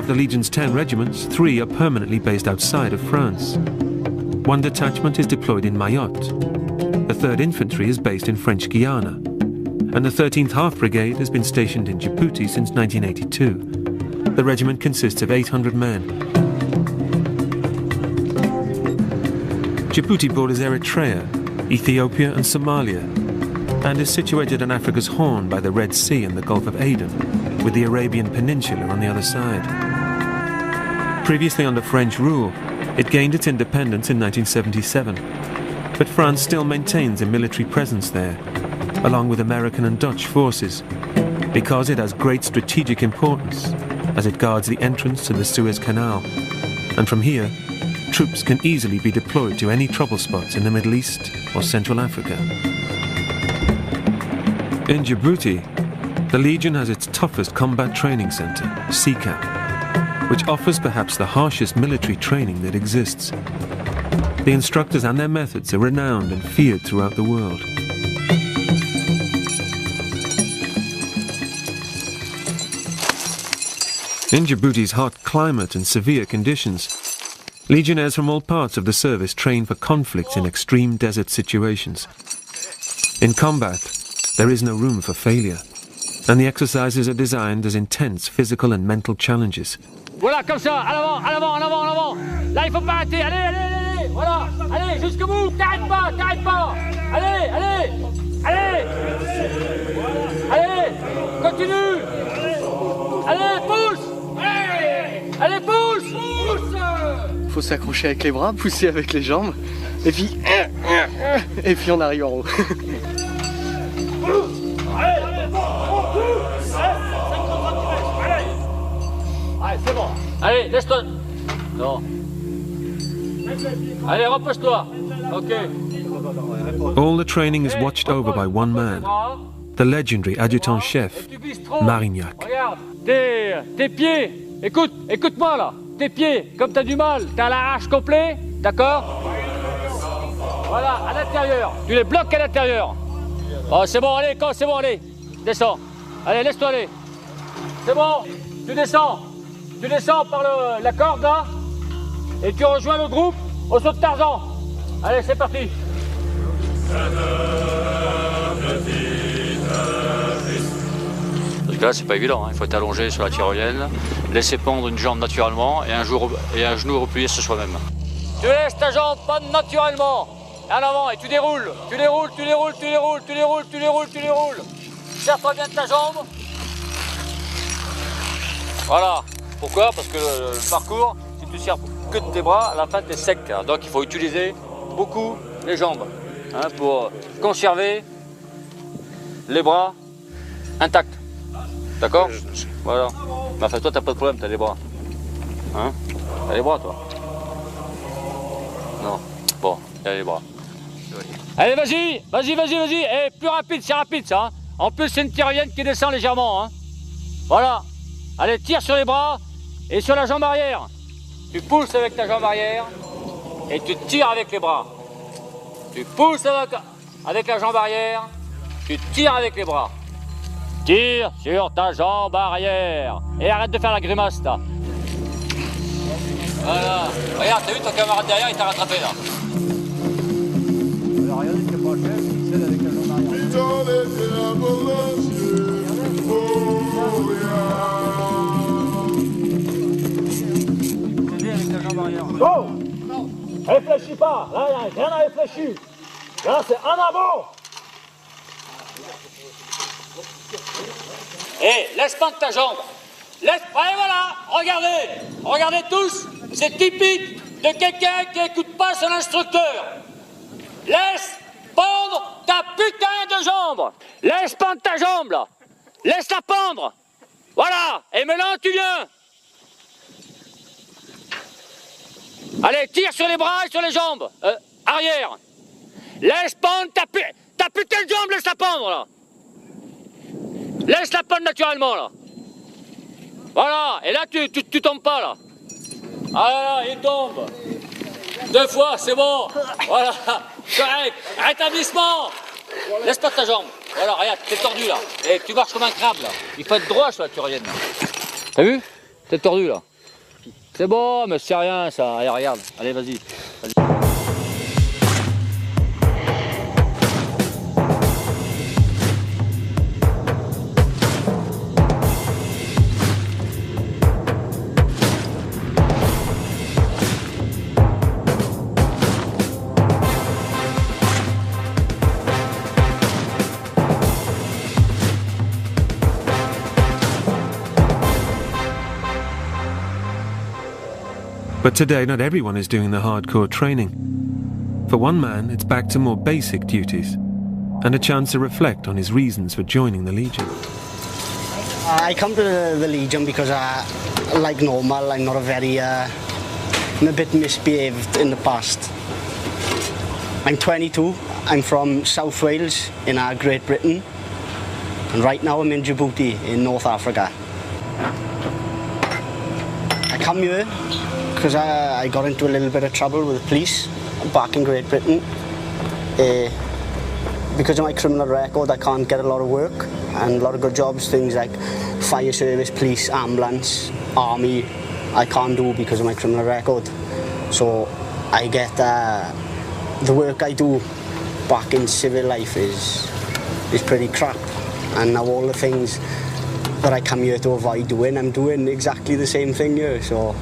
Of the Legion's 10 regiments, 3 are permanently based outside of France. 1 detachment is deployed in Mayotte. The 3rd Infantry is based in French Guiana. And the 13th Half Brigade has been stationed in Djibouti since 1982. The regiment consists of 800 men. Djibouti borders Eritrea, Ethiopia and Somalia, and is situated on Africa's Horn by the Red Sea and the Gulf of Aden, with the Arabian Peninsula on the other side. Previously under French rule, it gained its independence in 1977, but France still maintains a military presence there, along with American and Dutch forces, because it has great strategic importance, as it guards the entrance to the Suez Canal, and from here, troops can easily be deployed to any trouble spots in the Middle East or Central Africa. In Djibouti, the Legion has its toughest combat training center, CCAP, which offers perhaps the harshest military training that exists. The instructors and their methods are renowned and feared throughout the world. In Djibouti's hot climate and severe conditions, Legionnaires from all parts of the service train for conflicts in extreme desert situations. In combat, there is no room for failure, and the exercises are designed as intense physical and mental challenges. Voilà, comme ça, à l'avant, à l'avant, à l'avant, à l'avant. Là, il faut pas arrêter, allez, allez, allez, allez, voilà, allez, jusqu'au bout, t'arrêtes pas, t'arrêtes pas. Allez, allez, allez, allez, continue. Allez, pousse. Allez, pousse. Faut s'accrocher avec les bras, pousser avec les jambes, et puis on arrive en haut. Allez, c'est bon. Allez, laisse-toi. Non. Allez, repose-toi. Ok. All the training is watched over by one man, the legendary adjutant-chef, Marignac. Regarde, tes pieds. Écoute-moi là. Tes pieds, comme t'as du mal, t'as l'arrache complet, d'accord? Voilà, à l'intérieur. Tu les bloques à l'intérieur. Oh, c'est bon, allez, c'est bon, allez. Descends. Allez, laisse-toi aller. C'est bon, tu descends. Tu descends par la corde là. Et tu rejoins le groupe au saut de Tarzan. Allez, c'est parti. Parce que là, c'est pas évident, hein. Il faut être allongé sur la tyrolienne, laisser pendre une jambe naturellement et un genou replié sur soi-même. Tu laisses ta jambe pendre naturellement, en avant, et tu déroules. Tu déroules. Serre-toi bien de ta jambe. Voilà. Pourquoi? Parce que le parcours, si tu serres que de tes bras, à la fin, tu es sec. Donc, il faut utiliser beaucoup les jambes, hein, pour conserver les bras intacts. D'accord? Voilà. Mais enfin, toi, t'as pas de problème, t'as les bras. Hein? T'as les bras, toi? Non. Bon, t'as les bras. Allez, vas-y. Eh, plus rapide, c'est rapide, ça. Hein? En plus, c'est une tyrolienne qui descend légèrement. Hein? Voilà. Allez, tire sur les bras et sur la jambe arrière. Tu pousses avec ta jambe arrière et tu tires avec les bras. Tu pousses avec la jambe arrière, tu tires avec les bras. Tire sur ta jambe arrière. Et arrête de faire la grimace, là. Voilà. Regarde, t'as vu ton camarade derrière, il t'a rattrapé, là. Alors, regardez ce qu'il faut faire, il cède avec la jambe arrière. Go! Réfléchis pas, là, il n'y a rien à réfléchir. Là, c'est en avant. Hé, laisse pendre ta jambe. Ouais, voilà, regardez tous, c'est typique de quelqu'un qui n'écoute pas son instructeur. Laisse pendre ta putain de jambe. Laisse pendre ta jambe, là. Laisse-la pendre. Voilà, et maintenant tu viens. Allez, tire sur les bras et sur les jambes. Arrière. Laisse pendre ta putain de jambe, laisse-la pendre, là. Laisse-la pendre naturellement, là. Voilà, et là, tu tombes pas, là. Ah là, il tombe. 2 fois, c'est bon. Voilà, correct. Rétablissement. Laisse pas ta jambe. Voilà, regarde, t'es tordu, là. Et tu marches comme un crabe, là. Il faut être droit sur la tyrolienne, là. T'as vu? T'es tordu, là. C'est bon, mais c'est rien ça. Allez, regarde. Allez, vas-y. But today, not everyone is doing the hardcore training. For one man, it's back to more basic duties and a chance to reflect on his reasons for joining the Legion. I come to the Legion because, like normal, I'm not a very, I'm a bit misbehaved in the past. I'm 22, I'm from South Wales in Great Britain, and right now I'm in Djibouti in North Africa. I come here because I got into a little bit of trouble with the police back in Great Britain. Because of my criminal record, I can't get a lot of work and a lot of good jobs, things like fire service, police, ambulance, army, I can't do because of my criminal record. So I get the work I do back in civil life is pretty crap, and now all the things that I come here to avoid doing, I'm doing exactly the same thing here. So.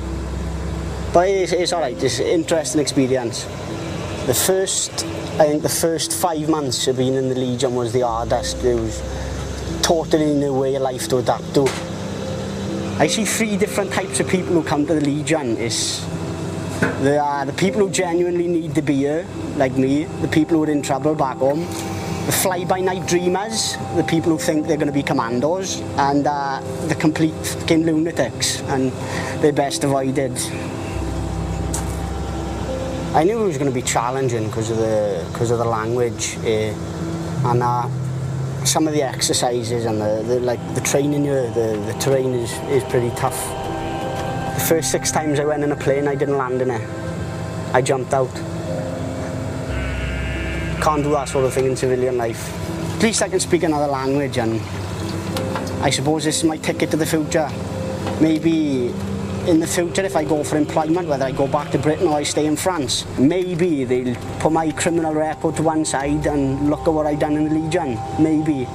But it's alright, it's an interesting experience. I think the first 5 months of being in the Legion was the hardest. It was totally new way of life to adapt to. I see 3 different types of people who come to the Legion. There are the people who genuinely need to be here, like me, the people who are in trouble back home, the fly-by-night dreamers, the people who think they're going to be commandos, and the complete fucking lunatics, and they're best avoided. I knew it was going to be challenging because of the language, and some of the exercises and the training here, the terrain is pretty tough. The first 6 times I went in a plane, I didn't land in it. I jumped out. Can't do that sort of thing in civilian life. At least I can speak another language, and I suppose this is my ticket to the future. Maybe in the future, if I go for employment, whether I go back to Britain or I stay in France, maybe they'll put my criminal record to one side and look at what I've done in the Legion. Maybe.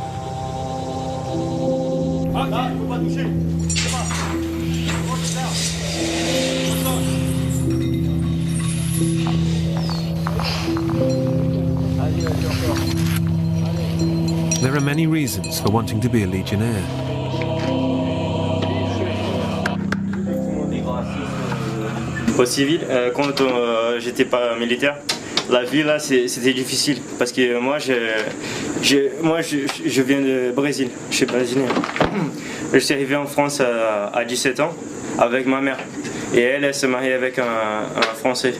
There are many reasons for wanting to be a Legionnaire. Au civil, quand j'étais pas militaire, la vie là c'était difficile parce que moi je viens du Brésil, je suis brésilien. Je suis arrivé en France à 17 ans avec ma mère et elle s'est mariée avec un Français.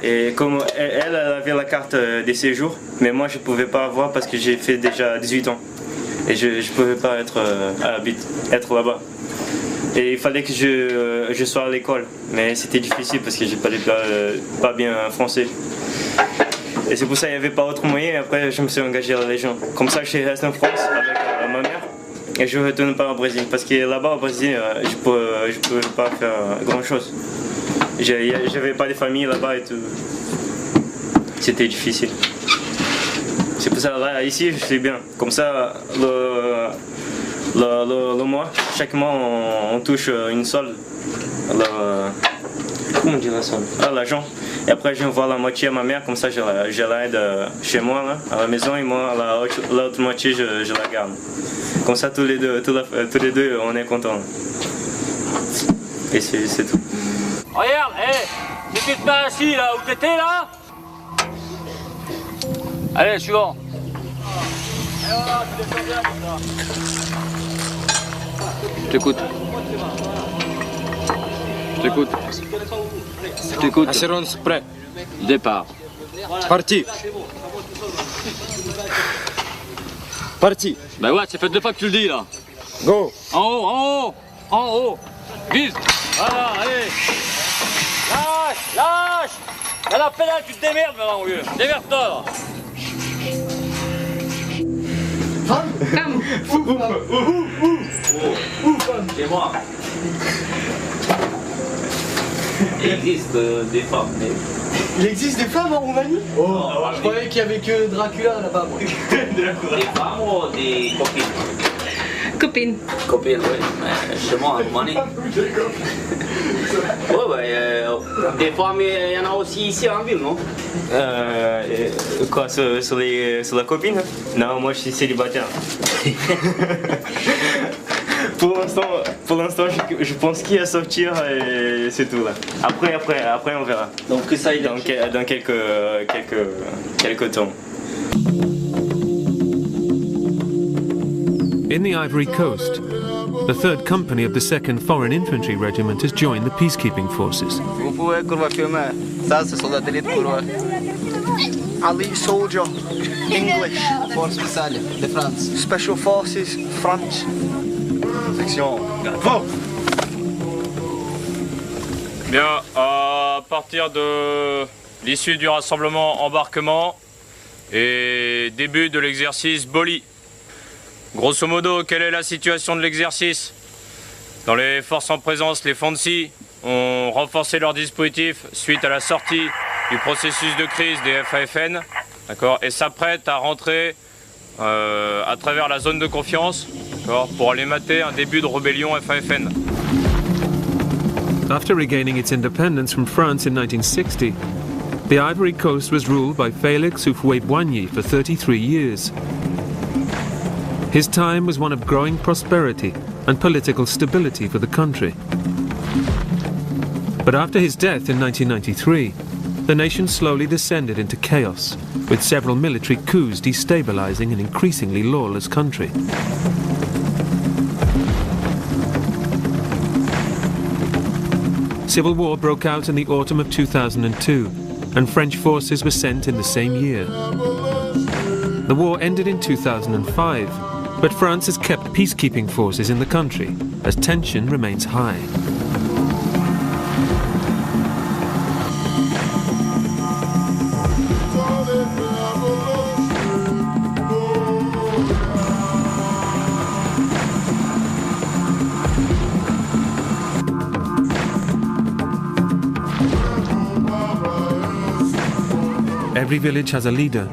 Et comme elle avait la carte des séjours, mais moi je pouvais pas avoir parce que j'ai fait déjà 18 ans et je pouvais pas être là-bas. Et il fallait que je sois à l'école, mais c'était difficile parce que je parlais pas bien français. Et c'est pour ça qu'il n'y avait pas autre moyen, et après je me suis engagé à la Légion. Comme ça je suis resté en France avec ma mère et je ne retourne pas au Brésil parce que là-bas au Brésil je ne pouvais pas faire grand chose. J'avais pas de famille là-bas et tout. C'était difficile. C'est pour ça là ici je suis bien. Comme ça le mois, chaque mois on touche une solde. Comment on dit la solde? L'argent. Et après j'envoie la moitié à ma mère, comme ça je l'aide chez moi là, à la maison, et moi l'autre moitié je la garde. Comme ça tous les deux on est contents. Et c'est tout. Regarde, si tu te mets assis là où t'étais là. Allez, suivant. Je t'écoute. Assurance prêt. Départ. Parti. Parti. Bah ouais, c'est fait 2 fois que tu le dis là. Go. En haut. Vise. Voilà, allez. Lâche. À la pédale, tu te démerdes maintenant, vieux. Démerde-toi là. C'est moi. Il existe des femmes, mais... Il existe des femmes en Roumanie? Oh, je croyais qu'il y avait que Dracula là-bas. Des femmes ou des copines? Copine. Copines, oui. Chez moi, en Roumanie. Des femmes, il y en a aussi ici en ville, non? Quoi, sur la copine? Non, moi je suis célibataire. Pour l'instant, je pense qu'il va sortir et c'est tout là. Après, on verra. Donc ça, il est Dans quelques temps. In the Ivory Coast, the 3rd Company of the 2nd Foreign Infantry Regiment has joined the peacekeeping forces. Vous pouvez filmer. Ça, c'est soldat d'élite Ali soldier, English. Force spéciale de France. Special Forces, France. Section. Bien, à partir de l'issue du rassemblement embarquement et début de l'exercice Boli. Grosso modo, quelle est la situation de l'exercice? Dans les forces en présence, les FANCI ont renforcé leur dispositif suite à la sortie du processus de crise des FAFN, et s'apprêtent à rentrer à travers la zone de confiance pour aller mater un début de rébellion FAFN. After regaining its independence from France in 1960, the Ivory Coast was ruled by Félix Houphouët-Boigny for 33 years. His time was one of growing prosperity and political stability for the country. But after his death in 1993, the nation slowly descended into chaos, with several military coups destabilizing an increasingly lawless country. Civil war broke out in the autumn of 2002, and French forces were sent in the same year. The war ended in 2005, but France has kept peacekeeping forces in the country, as tension remains high. Every village has a leader,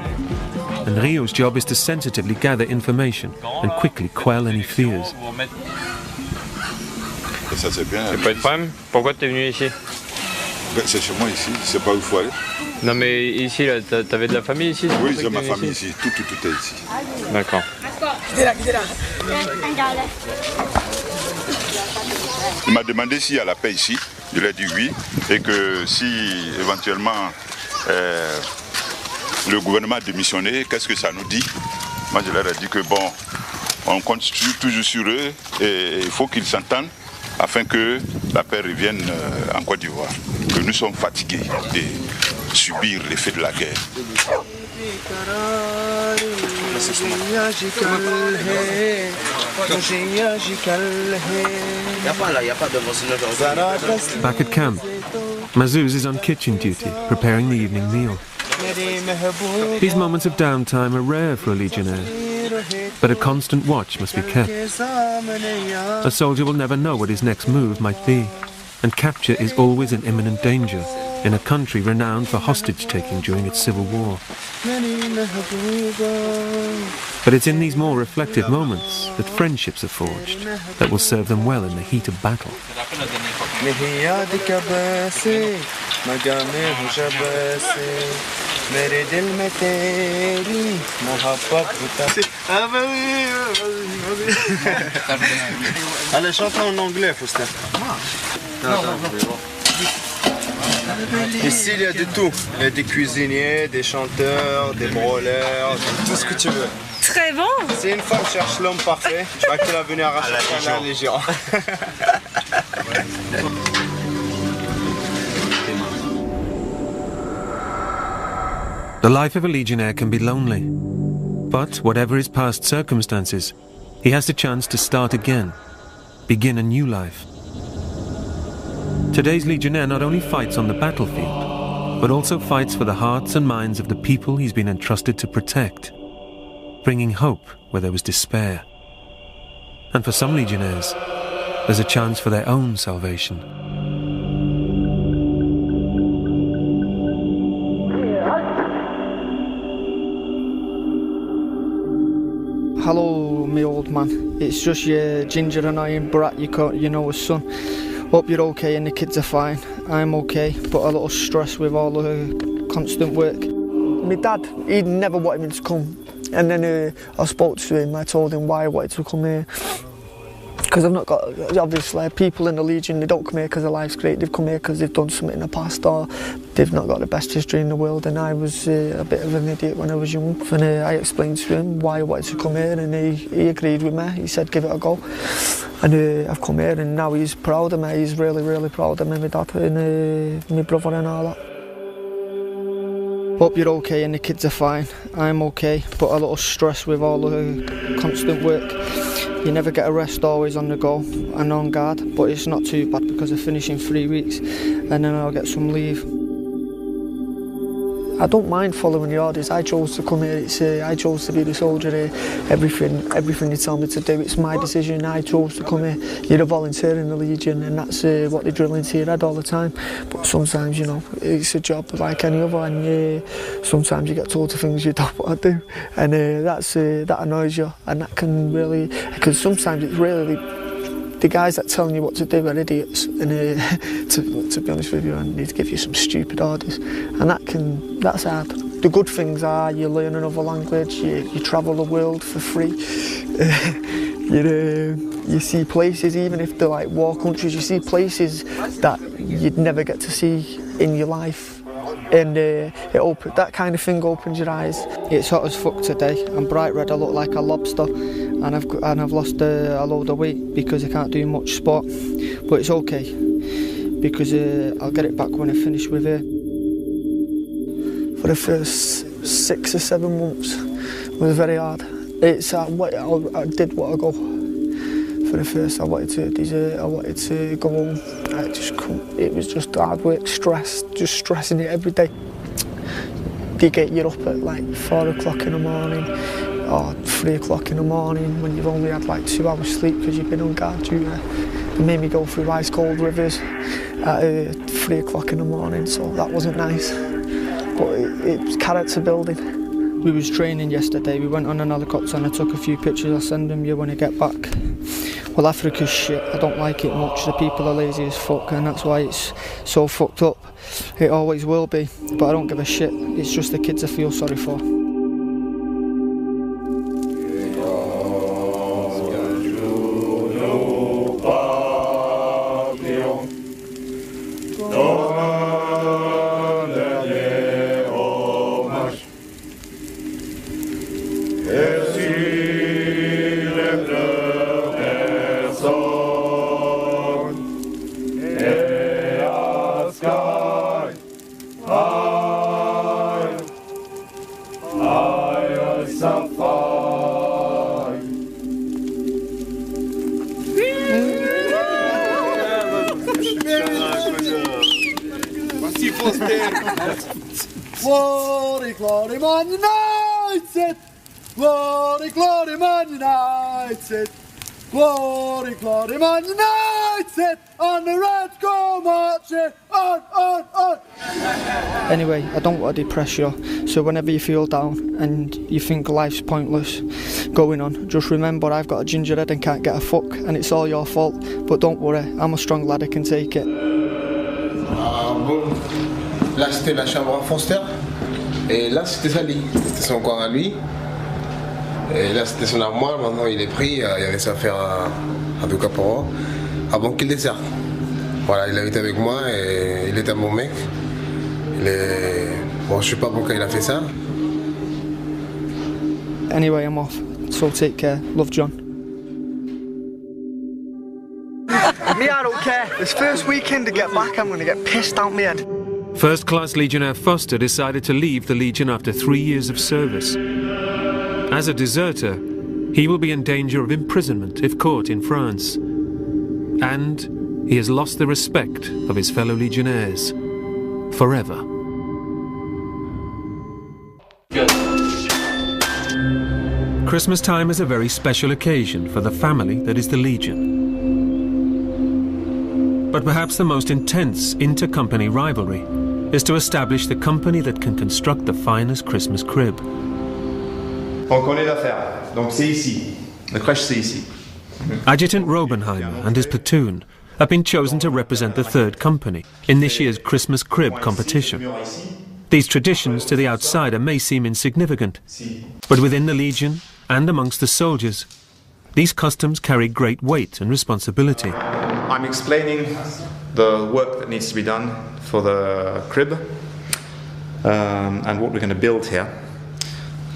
and Rio's job is to sensitively gather information and quickly quell any fears. Ça c'est bien. C'est pas de problème? Pourquoi tu es venu ici? C'est chez moi ici, c'est pas où il faut aller. Non mais ici, t'avais de la famille ici? Oui, j'ai ma famille ici, tout est ici. D'accord. Il m'a demandé s'il y a la paix ici, je lui ai dit oui, et que si éventuellement le gouvernement a démissionné, qu'est-ce que ça nous dit? Moi je leur ai dit que bon, on compte toujours sur eux et il faut qu'ils s'entendent afin que la paix revienne en Côte d'Ivoire. Que nous sommes fatigués de subir l'effet de la guerre. Back at camp, Mazouz is on kitchen duty, preparing the evening meal. These moments of downtime are rare for a legionnaire, but a constant watch must be kept. A soldier will never know what his next move might be, and capture is always in imminent danger in a country renowned for hostage-taking during its civil war. But it's in these more reflective moments that friendships are forged that will serve them well in the heat of battle. Allez, chante en anglais, Faustin. Ici, il y a de tout. Il y a des cuisiniers, des chanteurs, des brôleurs, tout ce que tu veux. Très bon. Si une femme cherche l'homme parfait, je crois qu'elle va venir à la Légion. The life of a legionnaire can be lonely, but whatever his past circumstances, he has the chance to start again, begin a new life. Today's legionnaire not only fights on the battlefield, but also fights for the hearts and minds of the people he's been entrusted to protect, bringing hope where there was despair. And for some legionnaires, there's a chance for their own salvation. Hello, me old man. It's just your ginger annoying brat you know his son. Hope you're okay and the kids are fine. I'm okay, but a little stress with all the constant work. My dad, he never wanted me to come. And then I spoke to him, I told him why I wanted to come here. Because I've not got, obviously, people in the Legion, they don't come here because their life's great, they've come here because they've done something in the past or they've not got the best history in the world, and I was a bit of an idiot when I was young. And I explained to him why I wanted to come here, and he agreed with me, he said give it a go. And I've come here and now he's proud of me, he's really, really proud of me, my dad and my brother and all that. Hope you're okay and the kids are fine. I'm okay, but a little stress with all the constant work. You never get a rest, always on the go and on guard, but it's not too bad because I finish in 3 weeks and then I'll get some leave. I don't mind following the orders. I chose to come here. I chose to be the soldier here. Everything they tell me to do, it's my decision. I chose to come here. You're a volunteer in the Legion, and that's what they drill into your head all the time. But sometimes, you know, it's a job like any other, and sometimes you get told to things you don't want to do, and that annoys you, and that can really, because sometimes it's really the guys that telling you what to do are idiots, and to be honest with you, I need to give you some stupid orders, and that's hard. The good things are you learn another language, you travel the world for free, you see places, even if they're like war countries, you see places that you'd never get to see in your life. And that kind of thing opens your eyes. It's hot as fuck today. I'm bright red, I look like a lobster, and I've lost a load of weight because I can't do much sport. But it's okay, because I'll get it back when I finish with it. For the first 6 or 7 months, it was very hard. I did want to go. For the first, I wanted to desert, I wanted to go home. I just couldn't. It was just hard work, stress, just stressing it every day. They get you up at like 4 o'clock in the morning or 3 o'clock in the morning when you've only had like 2 hours sleep because you've been on guard duty. They made me go through ice cold rivers at 3 o'clock in the morning, so that wasn't nice. But it was character building. We was training yesterday, we went on an helicopter and I took a few pictures, I'll send them you when I get back. Well, Africa's shit, I don't like it much, the people are lazy as fuck, and that's why it's so fucked up. It always will be, but I don't give a shit, it's just the kids I feel sorry for. Glory, glory, Man United! Glory, glory, Man United! Glory, glory, Man United! On the red go marching! On! Anyway, I don't want to depress you, so whenever you feel down and you think life's pointless going on, just remember I've got a ginger head and can't get a fuck, and it's all your fault, but don't worry, I'm a strong lad, I can take it. Bon, là c'était la chambre à Foster, et là c'était sa lit, c'était son coin à lui, et là c'était son armoire, maintenant il est pris, il y avait sa affaire à deux caporaux, avant qu'il déserte. Voilà, il habite avec moi et il est un bon mec. Bon, je sais pas pourquoi il a fait ça. Anyway, I'm off, so take care. Love, John. Me, I don't care. This first weekend to get back, I'm going to get pissed out my head. First-class Legionnaire Foster decided to leave the Legion after 3 years of service. As a deserter, he will be in danger of imprisonment if caught in France. And he has lost the respect of his fellow Legionnaires forever. Christmas time is a very special occasion for the family that is the Legion. But perhaps the most intense inter-company rivalry is to establish the company that can construct the finest Christmas crib. On connaît l'affaire. Donc c'est ici. Le crèche c'est ici. Adjutant Robenheimer and his platoon have been chosen to represent the 3rd Company in this year's Christmas crib competition. These traditions to the outsider may seem insignificant, but within the Legion and amongst the soldiers, these customs carry great weight and responsibility. I'm explaining the work that needs to be done for the crib and what we're going to build here.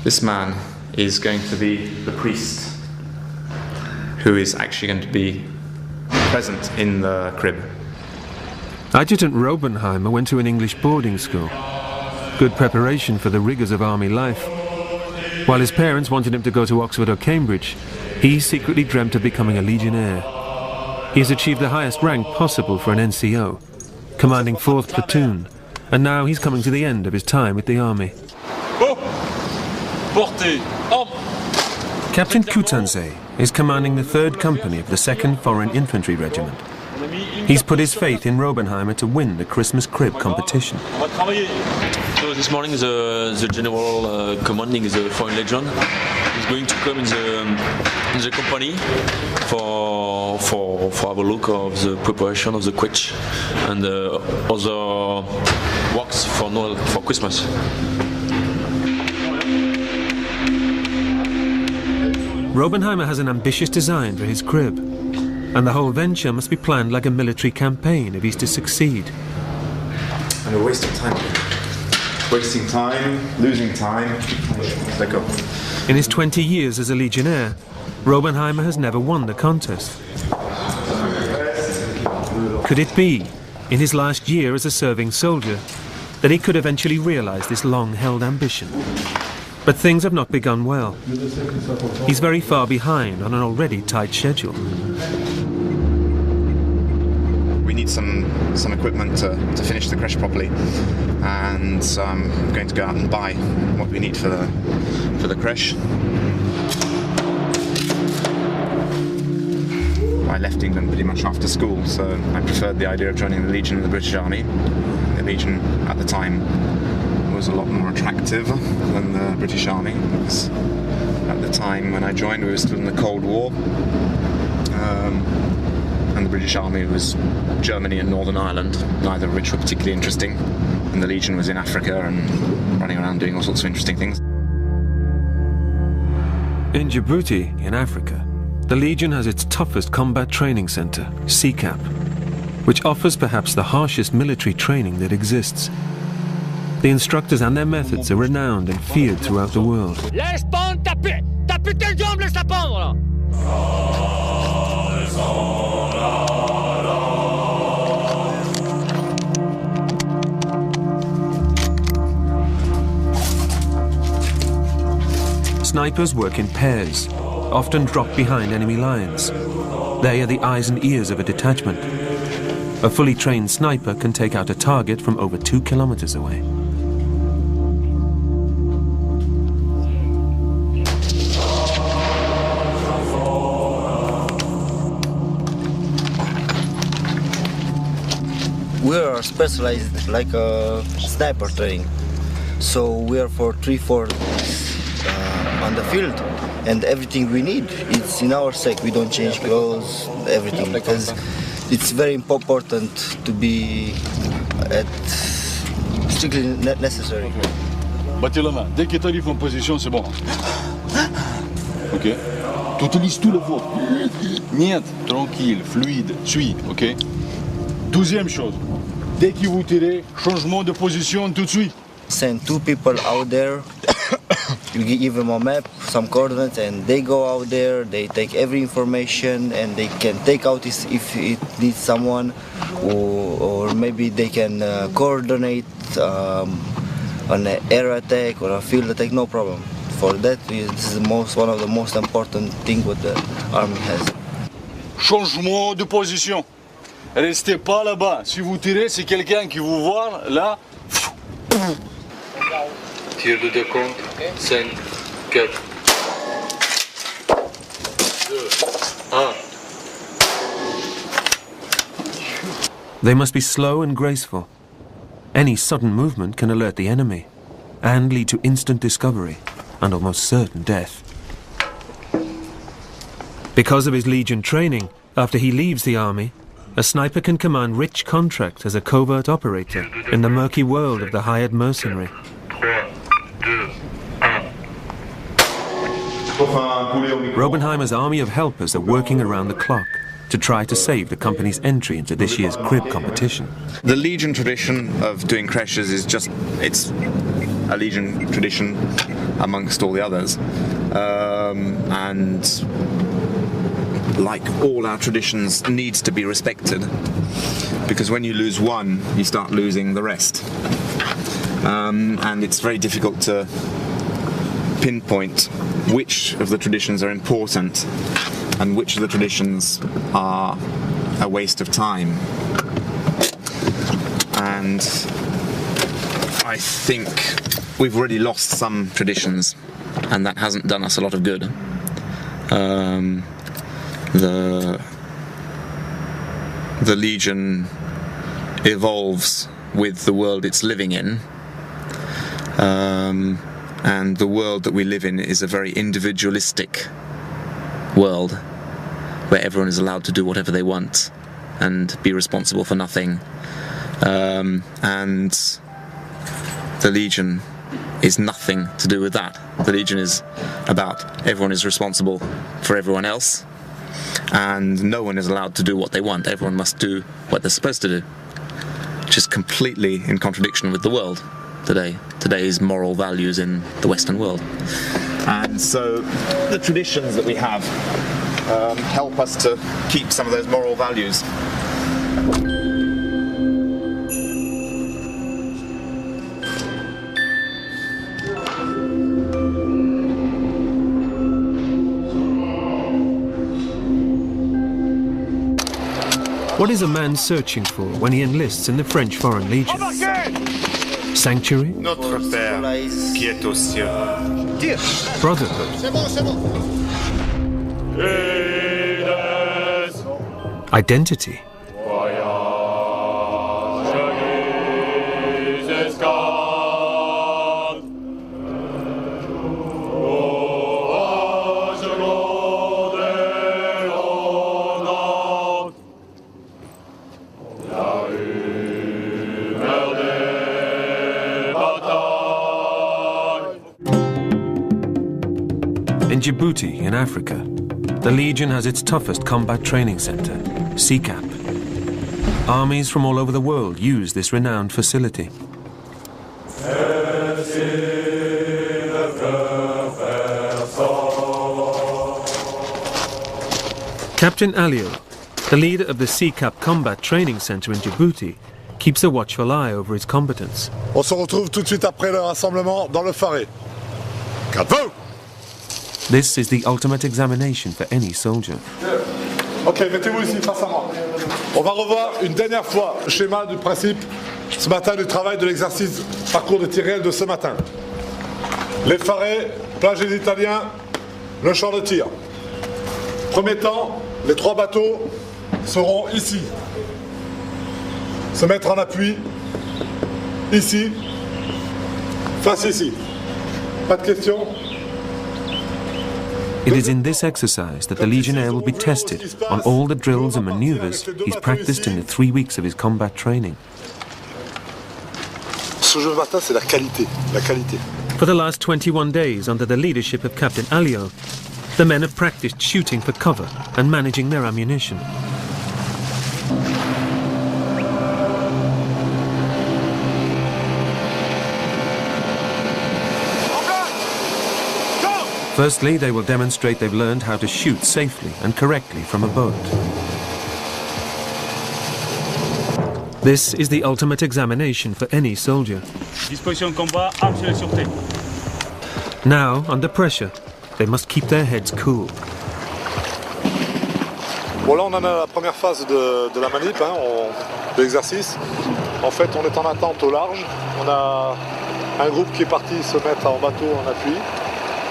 This man is going to be the priest who is actually going to be present in the crib. Adjutant Robenheimer went to an English boarding school. Good preparation for the rigours of army life. While his parents wanted him to go to Oxford or Cambridge, he secretly dreamt of becoming a Legionnaire. He has achieved the highest rank possible for an NCO, commanding 4th Platoon, and now he's coming to the end of his time with the army. Captain Kutanze is commanding the 3rd Company of the 2nd Foreign Infantry Regiment. He's put his faith in Robenheimer to win the Christmas crib competition. So this morning the general commanding the Foreign Legion is going to come in the company for have a look of the preparation of the quetch and other works for Christmas. Robenheimer has an ambitious design for his crib, and the whole venture must be planned like a military campaign if he's to succeed. And we're wasting time. Wasting time, losing time. Let go. In his 20 years as a Legionnaire, Robenheimer has never won the contest. Could it be, in his last year as a serving soldier, that he could eventually realise this long-held ambition? But things have not begun well. He's very far behind on an already tight schedule. We need some equipment to finish the creche properly, and I'm going to go out and buy what we need for the creche. I left England pretty much after school, so I preferred the idea of joining the Legion in the British Army. The Legion at the time was a lot more attractive than the British Army, because at the time when I joined we were still in the Cold War, and the British Army was Germany and Northern Ireland, neither of which were particularly interesting, and the Legion was in Africa and running around doing all sorts of interesting things. In Djibouti, in Africa, the Legion has its toughest combat training centre, CCAP, which offers perhaps the harshest military training that exists. The instructors and their methods are renowned and feared throughout the world. Laisse pendre ta putain de jambe, laisse-la pendre là. Snipers work in pairs, often drop behind enemy lines. They are the eyes and ears of a detachment. A fully trained sniper can take out a target from over 2 kilometers away. We are specialized like a sniper training, so we are for 3-4 on the field, and everything we need, it's in our sec. We don't change clothes, everything, because it's very important to be at strictly necessary. Battez la main. Dès que tu arrives en position, c'est bon. Ok. Tu utilises tout le vôtre. Niet, tranquille, fluide, suis, ok. Deuxième chose, dès que vous tirez, changement de position tout de suite. Send 2 people out there. You give them a map, some coordinates, and they go out there, they take every information, and they can take out if it needs someone, or maybe they can coordinate on an air attack or a field attack, no problem. For that, this is one of the most important things what the army has. Changement de position. Restez pas là-bas. Si vous tirez, c'est quelqu'un qui vous voit là. Tir de décompte, 5, 4, 2, 1. They must be slow and graceful. Any sudden movement can alert the enemy and lead to instant discovery and almost certain death. Because of his Legion training, after he leaves the army, a sniper can command rich contracts as a covert operator in the murky world of the hired mercenary. Robenheimer's army of helpers are working around the clock to try to save the company's entry into this year's crib competition. The Legion tradition of doing creches is just, it's a Legion tradition amongst all the others. And like all our traditions, needs to be respected, because when you lose one, you start losing the rest. And it's very difficult to pinpoint which of the traditions are important and which of the traditions are a waste of time. And I think we've already lost some traditions, and that hasn't done us a lot of good. The Legion evolves with the world it's living in, and the world that we live in is a very individualistic world where everyone is allowed to do whatever they want and be responsible for nothing. And the Legion is nothing to do with that. The Legion is about everyone is responsible for everyone else, and no one is allowed to do what they want. Everyone must do what they're supposed to do, which is completely in contradiction with the world today, today's moral values in the Western world. And so the traditions that we have help us to keep some of those moral values. What is a man searching for when he enlists in the French Foreign Legion? Sanctuary? Notre Père qui est aux cieux. Brotherhood? Identity? In Djibouti, in Africa, the Legion has its toughest combat training center, CCAP. Armies from all over the world use this renowned facility. Captain Alio, the leader of the CCAP Combat Training Center in Djibouti, keeps a watchful eye over its combatants. On se retrouve tout de suite après le rassemblement dans le Faré. Capot! This is the ultimate examination for any soldier. Ok, mettez-vous ici face à moi. On va revoir une dernière fois le schéma du principe ce matin du travail de l'exercice parcours de tir réel de ce matin. Les Farés, plage des Italiens, le champ de tir. Premier temps, les 3 bateaux seront ici. Se mettre en appui, ici, face ici. Pas de questions? It is in this exercise that the Legionnaire will be tested on all the drills and maneuvers he's practiced in the 3 weeks of his combat training. Ce jeu de matin, c'est la qualité, la qualité. For the last 21 days, under the leadership of Captain Alio, the men have practiced shooting for cover and managing their ammunition. Firstly, they will demonstrate they've learned how to shoot safely and correctly from a boat. This is the ultimate examination for any soldier. Disposition combat, armes et sûreté. Now, under pressure, they must keep their heads cool. Bon, là on en a la première phase de la manip, de l'exercice. En fait, on est en attente au large. On a un groupe qui est parti se mettre en bateau en appui.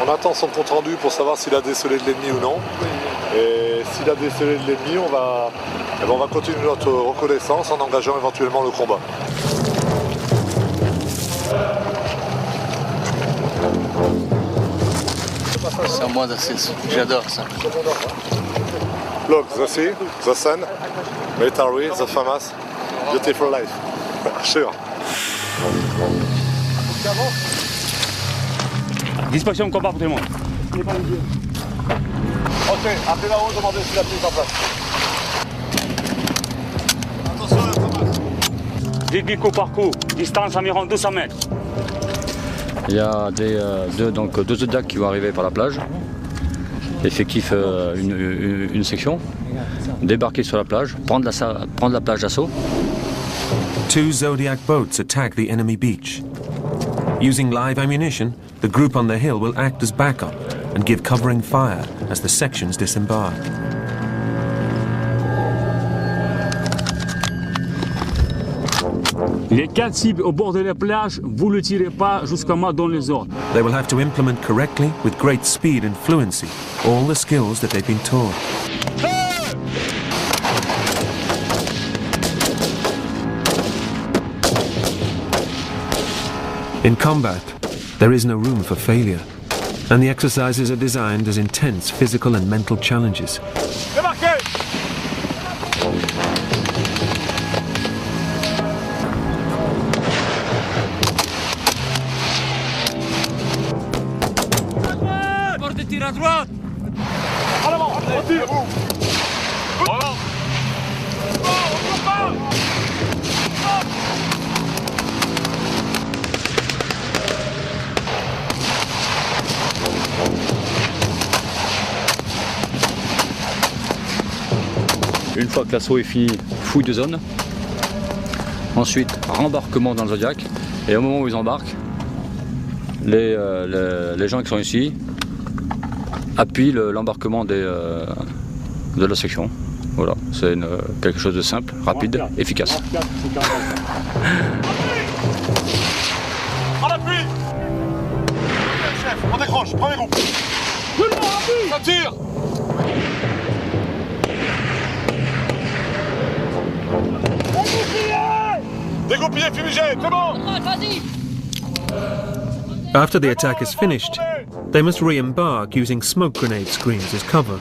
On attend son compte rendu pour savoir s'il a décelé de l'ennemi ou non. Et s'il a décelé de l'ennemi, on va continuer notre reconnaissance en engageant éventuellement le combat. C'est un mois d'assise, j'adore ça. Look, the sea, the sun, military, the famous, beautiful life. Sure. Disposition de combat pour tout le monde. Ok, appelez là-haut, demandez si la prise en place. Attention, la framasse. 18 coups par coup, distance environ 200 mètres. Il y a deux Zodiacs qui vont arriver par la plage. Effectif une section. Débarquer sur la plage, prendre la plage d'assaut. 2 Zodiac boats attack the enemy beach. Using live ammunition, the group on the hill will act as backup and give covering fire as the sections disembark. Les 4 cibles au bord de la plage, vous ne tirez pas jusqu'à moi dans les ordres. They will have to implement correctly, with great speed and fluency, all the skills that they've been taught. In combat, there is no room for failure, and the exercises are designed as intense physical and mental challenges. Tire à droite. À l'avant, on tire. Voilà. Une fois que l'assaut est fini, fouille de zone. Ensuite, rembarquement dans le Zodiac. Et au moment où ils embarquent, les gens qui sont ici appuient l'embarquement de la section. Voilà, c'est quelque chose de simple, rapide, efficace. En appui. Chef, on décroche, premier groupe. Ça tire. Dégoupillé, fumigène, c'est bon. After the attack is finished, they must re-embark using smoke grenade screens as cover,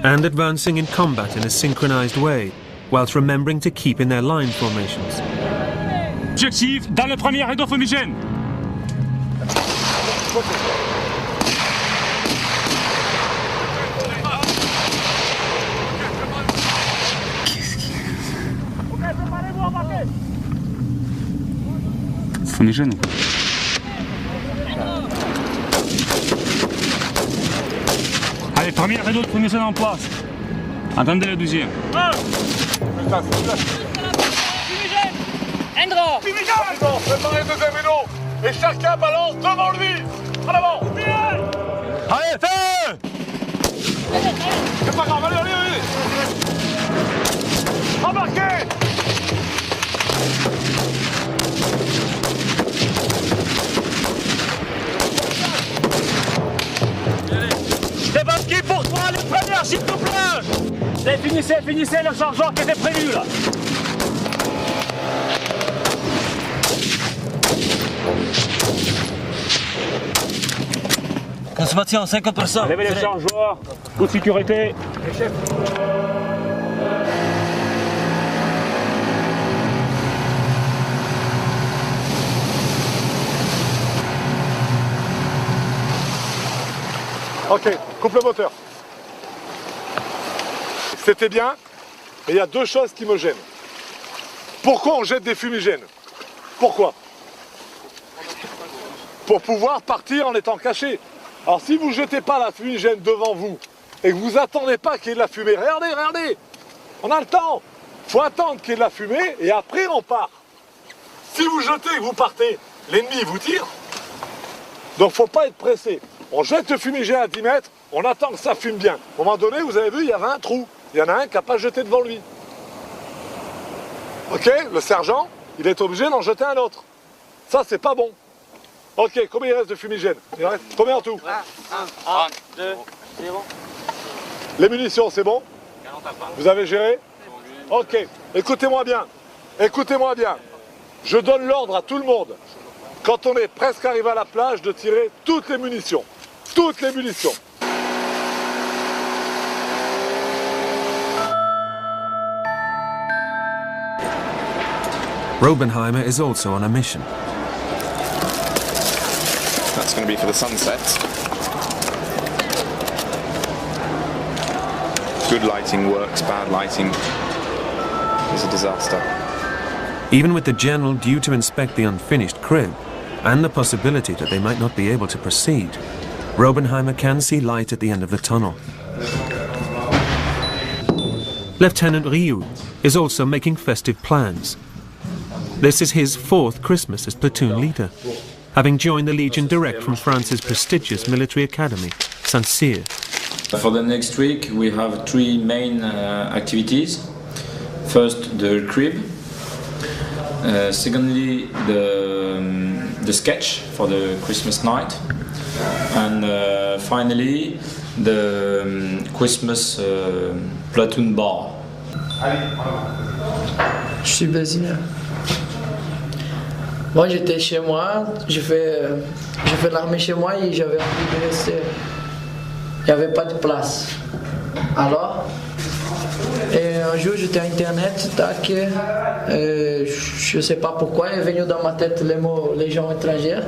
and advancing in combat in a synchronized way, whilst remembering to keep in their line formations. Objectif dans le premier rideau fumigène. Fumigène. Allez, premier rideau de fumigène en place. Attendez le deuxième. Fumigène. Endro. Fumigène. Préparez le deuxième rideau. Et chacun balance devant lui. En avant. Allez, fais. C'est pas grave, allez, allez, allez. Embarquez. Débarquez pour toi, les premières, s'il te plaît. Finissez le chargeur qui était prévu là. Consommation 50%. Levez les chargeurs, toute sécurité. Ok, coupe le moteur. C'était bien, mais il y a deux choses qui me gênent. Pourquoi on jette des fumigènes? Pourquoi? Pour pouvoir partir en étant caché. Alors si vous ne jetez pas la fumigène devant vous et que vous attendez pas qu'il y ait de la fumée, regardez, regardez, on a le temps. Il faut attendre qu'il y ait de la fumée et après on part. Si vous jetez et que vous partez, l'ennemi vous tire. Donc il ne faut pas être pressé. On jette le fumigène à 10 mètres, on attend que ça fume bien. À un moment donné, vous avez vu, il y avait un trou. Il y en a un qui n'a pas jeté devant lui. Ok, le sergent, il est obligé d'en jeter un autre. Ça, c'est pas bon. Ok, combien il reste de fumigène? Il reste combien en tout? 1, 2, c'est bon. Les munitions, c'est bon? Vous avez géré? Ok, écoutez-moi bien. Écoutez-moi bien. Je donne l'ordre à tout le monde, quand on est presque arrivé à la plage, de tirer toutes les munitions. Toutes les munitions. Robenheimer is also on a mission. That's going to be for the sunset. Good lighting works, bad lighting is a disaster. Even with the general due to inspect the unfinished crib, and the possibility that they might not be able to proceed, Robenheimer can see light at the end of the tunnel. Lieutenant Rioux is also making festive plans. This is his 4th Christmas as platoon leader, having joined the Legion direct from France's prestigious military academy, Saint-Cyr. For the next week we have 3 main activities. First, the crib. Secondly, the sketch for the Christmas night. And finally, the Christmas platoon bar. Je suis brésilien. Moi j'étais chez moi, j'ai fait l'armée chez moi et j'avais envie de rester. Il n'y avait pas de place. Alors, et un jour j'étais à internet, tac, je ne sais pas pourquoi, il est venu dans ma tête les mots Légion étrangère.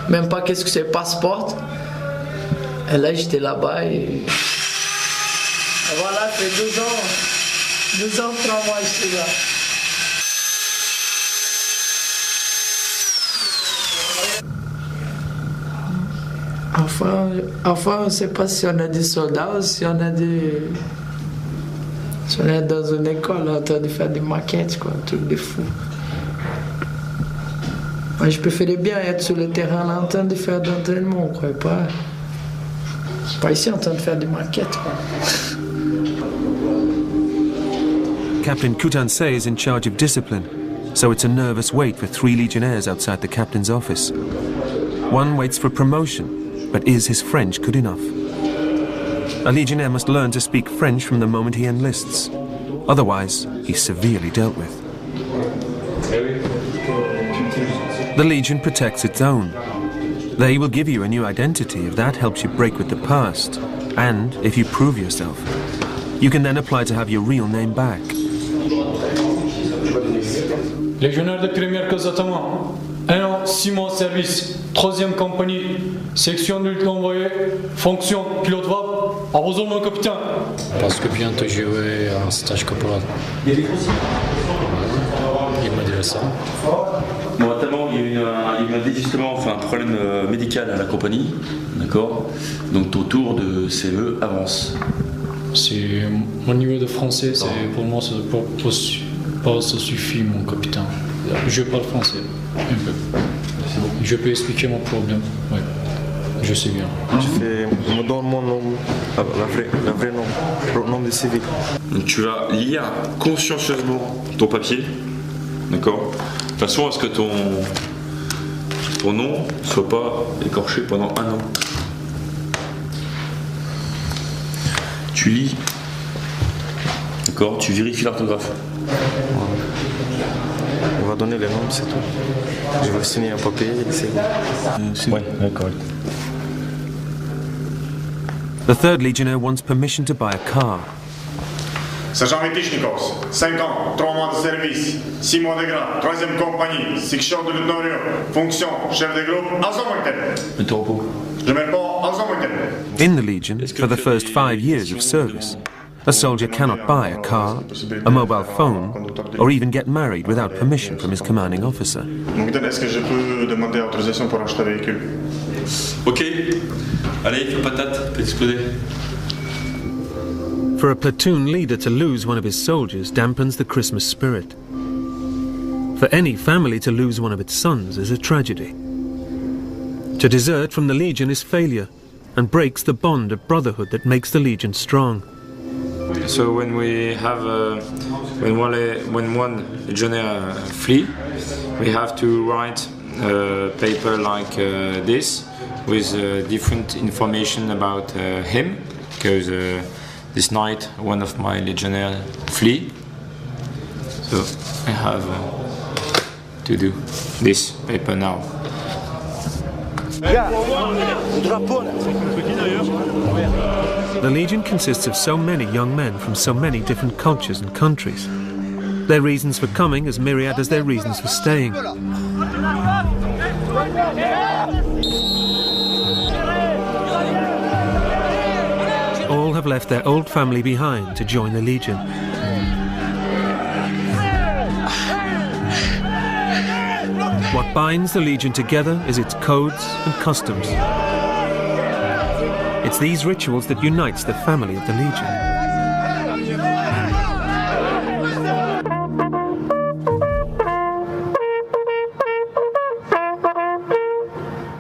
Même pas qu'est-ce que c'est passeport. Et là j'étais là-bas et voilà, ça fait 2 ans, 3 mois je suis là. Enfin, on ne sait pas si on a des soldats ou si on a des... Si on est dans une école en train de faire des maquettes, quoi, un truc de fou. Moi, je préférais bien être sur le terrain là, en train de faire d'entraînement, quoi, pas ici en train de faire des maquettes, quoi. Captain Kutansé is in charge of discipline, so it's a nervous wait for 3 Legionnaires outside the captain's office. One waits for promotion, but is his French good enough? A Legionnaire must learn to speak French from the moment he enlists. Otherwise, he's severely dealt with. The Legion protects its own. They will give you a new identity if that helps you break with the past, and if you prove yourself. You can then apply to have your real name back. Légionnaire de première casatement. 1 an, 6 mois de service, 3e compagnie, section de lutte convoyée, fonction pilote VAB, à vos ordres mon capitaine. Parce que bientôt je vais en stage caporal. Il m'a dit ça. Momentairement, il y a eu un désistement, enfin un problème médical à la compagnie, d'accord. Donc ton tour de CE avance. C'est mon niveau de français, pour moi ça suffit mon capitaine. Je parle français. Un peu. Je peux expliquer mon problème. Ouais. Je sais bien. Je me donne mon nom, le vrai nom, le nom de civil. Donc tu vas lire consciencieusement ton papier, d'accord, de façon à ce que ton nom ne soit pas écorché pendant 1 an. Tu lis, d'accord, tu vérifies l'orthographe. On va donner les noms, c'est tout. Je vais signer un papier et c'est bon. Ouais, d'accord. The 3rd Legionnaire wants permission to buy a car. Sergent Mitichnikov, 5 ans, 3 mois de service, 6 mois de grade, 3e compagnie, section de lieutenant, fonction, chef de groupe, Je me réponds, In the Legion, for the first 5 years of service, a soldier cannot buy a car, a mobile phone, or even get married without permission from his commanding officer. Est-ce que je peux demander autorisation pour acheter un véhicule? Ok, allez, patate, fais exploser. For a platoon leader to lose one of his soldiers dampens the Christmas spirit. For any family to lose one of its sons is a tragedy. To desert from the Legion is failure and breaks the bond of brotherhood that makes the Legion strong. So when we have when one legionnaire flee, we have to write a paper like this with different information about him, because this night one of my legionnaires flee. So I have to do this paper now. The Legion consists of so many young men from so many different cultures and countries. Their reasons for coming as myriad as their reasons for staying. All have left their old family behind to join the Legion. What binds the Legion together is its codes and customs. It's these rituals that unites the family of the Legion.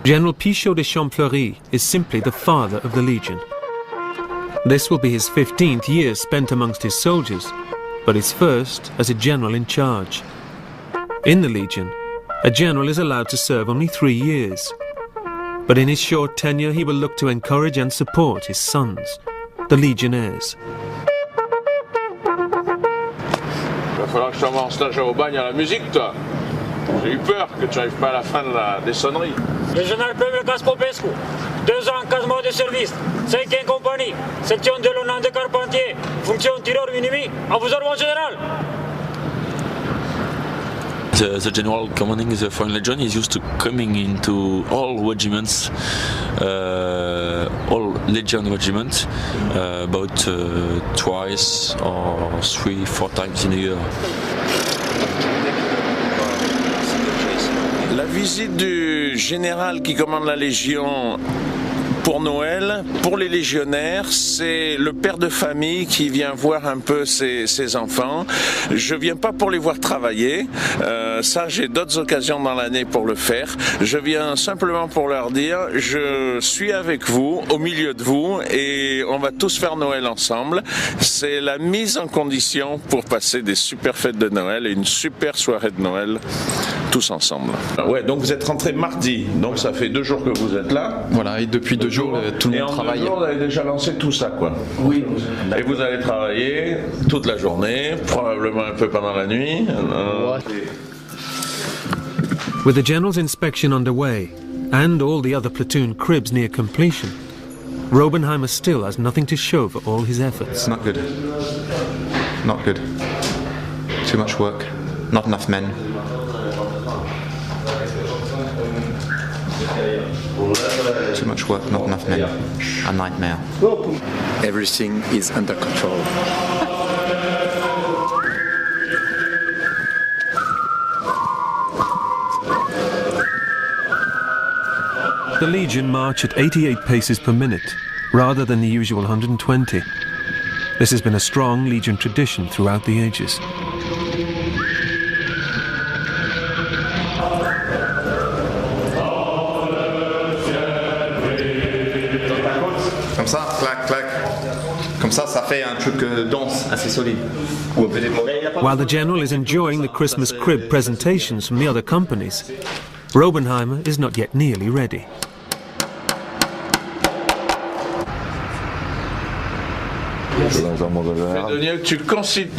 General Pichot de Champfleury is simply the father of the Legion. This will be his 15th year spent amongst his soldiers, but his first as a general in charge. In the Legion, a general is allowed to serve only 3 years. But in his short tenure, he will look to encourage and support his sons, the Legionnaires. Il va falloir que je t'envoie en stage au bagne à la musique, toi. J'ai eu peur que tu n'arrives pas à la fin des sonneries. Régional Premier Popescu, 2 ans, 4 mois de service, 5e compagnie, section de l'Onan de Carpentier, fonction tireur ennemi, à vos ordres général. The general commanding the Foreign Legion is used to coming into all regiments, all Legion regiments, about twice or 3-4 times in a year. La visite du général qui commande la Légion pour Noël, pour les légionnaires, c'est le père de famille qui vient voir un peu ses enfants. Je viens pas pour les voir travailler, ça j'ai d'autres occasions dans l'année pour le faire. Je viens simplement pour leur dire, je suis avec vous, au milieu de vous, et on va tous faire Noël ensemble. C'est la mise en condition pour passer des super fêtes de Noël et une super soirée de Noël tous ensemble. Ouais, donc vous êtes rentré mardi, donc ça fait 2 jours que vous êtes là. Voilà, et depuis 2 jours, tout le monde travaille. Et en 2 jours, vous avez déjà lancé tout ça, quoi. Oui. Et vous allez travailler toute la journée, probablement un peu pendant la nuit. With the general's inspection underway, and all the other platoon cribs near completion, Robenheimer still has nothing to show for all his efforts. Not good. Not good. Too much work. Not enough men. Too much work, not enough men. A nightmare. Everything is under control. The Legion march at 88 paces per minute, rather than the usual 120. This has been a strong Legion tradition throughout the ages. Comme ça, clac, clac. Comme ça fait un truc dense, assez solide. While the general is enjoying the Christmas crib presentations from the other companies, Robenheimer is not yet nearly ready.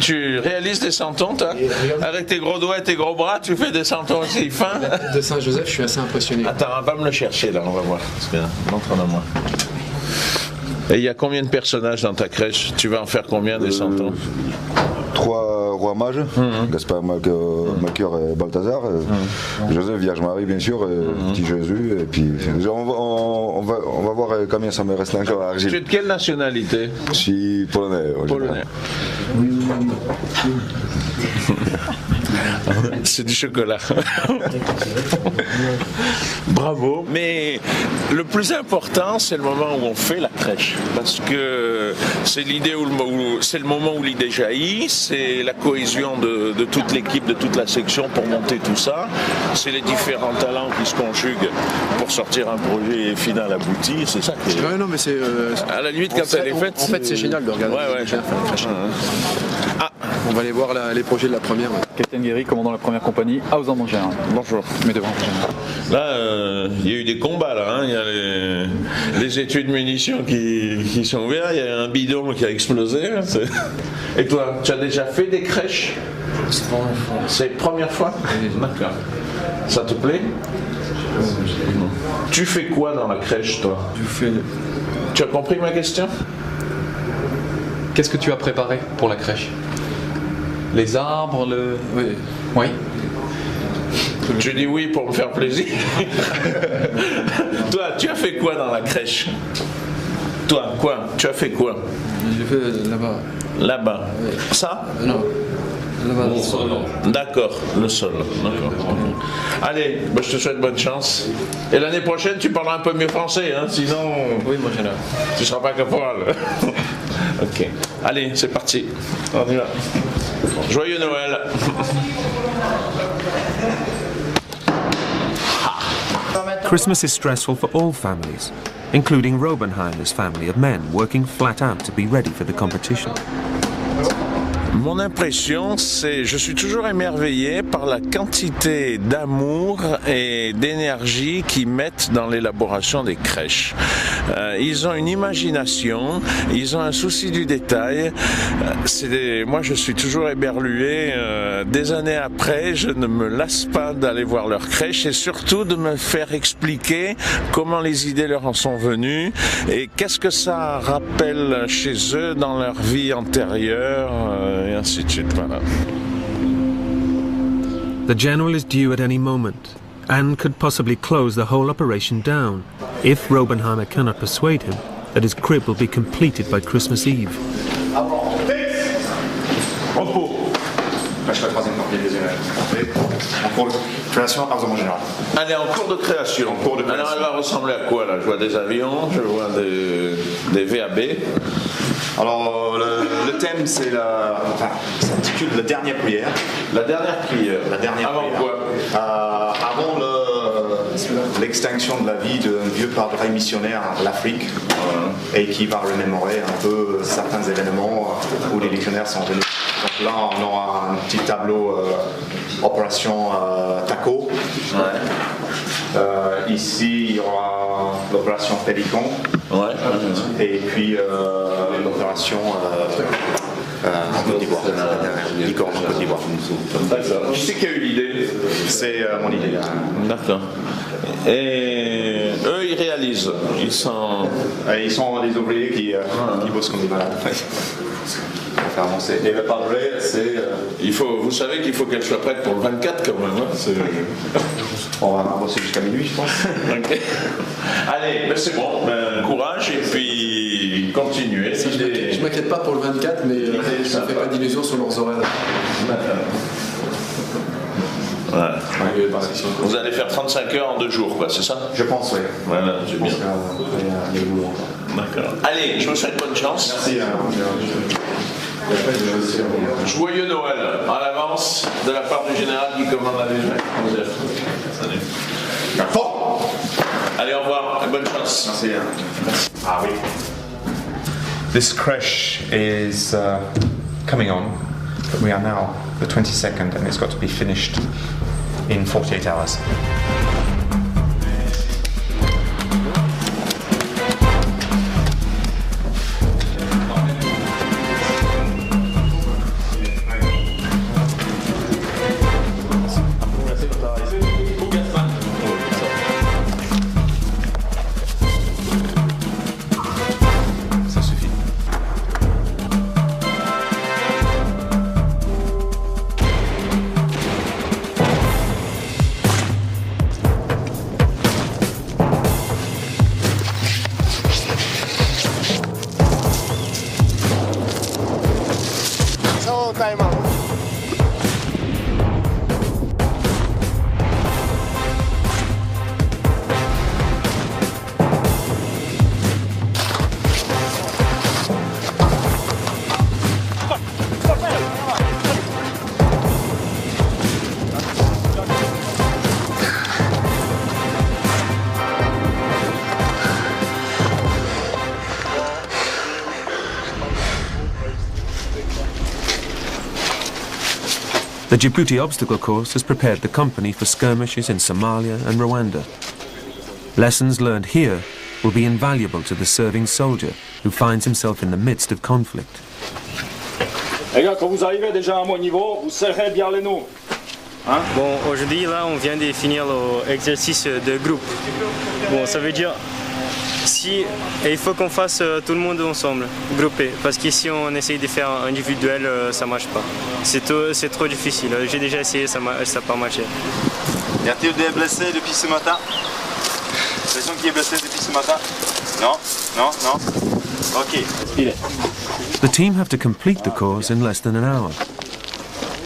Tu réalises des santons, toi? Avec tes gros doigts et tes gros bras, tu fais des santons aussi fins? De Saint-Joseph, je suis assez impressionné. Attends, va me le chercher là, on va voir. Montre-le moi. Et il y a combien de personnages dans ta crèche? Tu vas en faire combien des santons? 3 rois mages, Gaspard, Melchior et Balthazar, Joseph, Vierge Marie bien sûr, petit Jésus, et puis on va voir combien ça me reste encore à Argile. Tu es de quelle nationalité? Je suis polonais. Polonais. C'est du chocolat. Bravo. Mais le plus important, c'est le moment où on fait la crèche. Parce que c'est l'idée c'est le moment où l'idée jaillit, c'est la cohésion de toute l'équipe, de toute la section pour monter tout ça. C'est les différents talents qui se conjuguent pour sortir un projet final abouti. C'est ça qui est... Ouais, non, mais c'est... à la limite, quand elle est faite... En fait, c'est génial de regarder. On va aller voir les projets de la première. Capitaine Guéry, commandant la première compagnie, à aux ordres en général. Bonjour. Mais devant. Là, il y a eu des combats là. Il y a les étuis de munitions qui sont ouverts. Il y a un bidon qui a explosé. Et toi, tu as déjà fait des crèches? C'est la première fois. D'accord. Ça te plaît? Tu fais quoi dans la crèche, toi? Tu as compris ma question? Qu'est-ce que tu as préparé pour la crèche? Les arbres, le... Oui. Oui. Je dis oui pour me faire plaisir. Toi, tu as fait quoi dans la crèche? Toi, quoi? Tu as fait quoi? J'ai fait là-bas. Là-bas? Oui. Ça? Non. Là-bas, le sol. D'accord, le sol. D'accord. Allez, bah, je te souhaite bonne chance. Et l'année prochaine, tu parleras un peu mieux français, hein, sinon... Oui, mon général. Tu ne seras pas caporal. Ok. Allez, c'est parti. On y va. Joyeux Noël. Christmas is stressful for all families, including Robenheimer's family of men working flat out to be ready for the competition. Mon impression, c'est je suis toujours émerveillé par la quantité d'amour et d'énergie qu'ils mettent dans l'élaboration des crèches. Ils ont une imagination, ils ont un souci du détail. Moi, je suis toujours éberlué. Des années après, je ne me lasse pas d'aller voir leur crèche et surtout de me faire expliquer comment les idées leur en sont venues et qu'est-ce que ça rappelle chez eux dans leur vie antérieure. Et ainsi de suite, voilà. The general is due at any moment and could possibly close the whole operation down if Robenheimer cannot persuade him that his crib will be completed by Christmas Eve. Repos. Je fais la troisième partie, deuxième. En cours de création, armes en général. Elle est en cours de création. Alors elle va ressembler à quoi là? Je vois des avions, je vois des VAB. Alors le thème c'est ça s'intitule la dernière prière. La dernière prière. La dernière avant prière. Quoi avant l'extinction de la vie d'un vieux padre missionnaire à l'Afrique et qui va remémorer un peu certains événements où les légionnaires sont venus. Donc là on aura un petit tableau opération Taco. Ici il y aura l'opération Pélican. Et puis l'opération Côte d'Ivoire. Licorne en Côte d'Ivoire. D'accord. Qui c'est qui a eu l'idée? C'est mon idée. D'accord. Et eux, ils réalisent. Ils sont des ouvriers qui bossent comme des malades. Faire avancer. Et le padré, c'est... Vous savez qu'il faut qu'elle soit prête pour le 24 quand même. Hein, on va bosser jusqu'à minuit, je pense. Ok. Allez, ben c'est bon. Courage et puis continuez. Je m'inquiète pas pour le 24, mais ça ne fait pas d'illusions sur leurs horaires. Voilà. Vous allez faire 35 heures en 2 jours, quoi, c'est ça? Je pense, oui. Voilà, c'est bien. D'accord. Allez, je vous souhaite bonne chance. Merci. Joyeux Noël en avance de la part du général qui commande la Légion. Salut. Allez, au revoir et bonne chance. Merci. Ah oui. This crèche is coming on, but we are now the 22nd and it's got to be finished in 48 hours. The Djibouti obstacle course has prepared the company for skirmishes in Somalia and Rwanda. Lessons learned here will be invaluable to the serving soldier who finds himself in the midst of conflict. Les gars, quand vous arrivez déjà à mon niveau, vous serrez bien les nous. Hein? Bon, aujourd'hui, là, on vient de finir l'exercice de groupe. Bon, ça veut dire Et il faut qu'on fasse tout le monde ensemble, groupé, parce qu'ici on essaye de faire individuel, ça marche pas. C'est trop difficile. J'ai déjà essayé, ça n'a pas marché. Y a-t-il des blessés depuis ce matin? Personne qui est blessé depuis ce matin? Non, non, non. Ok. The team have to complete the course in less than an hour.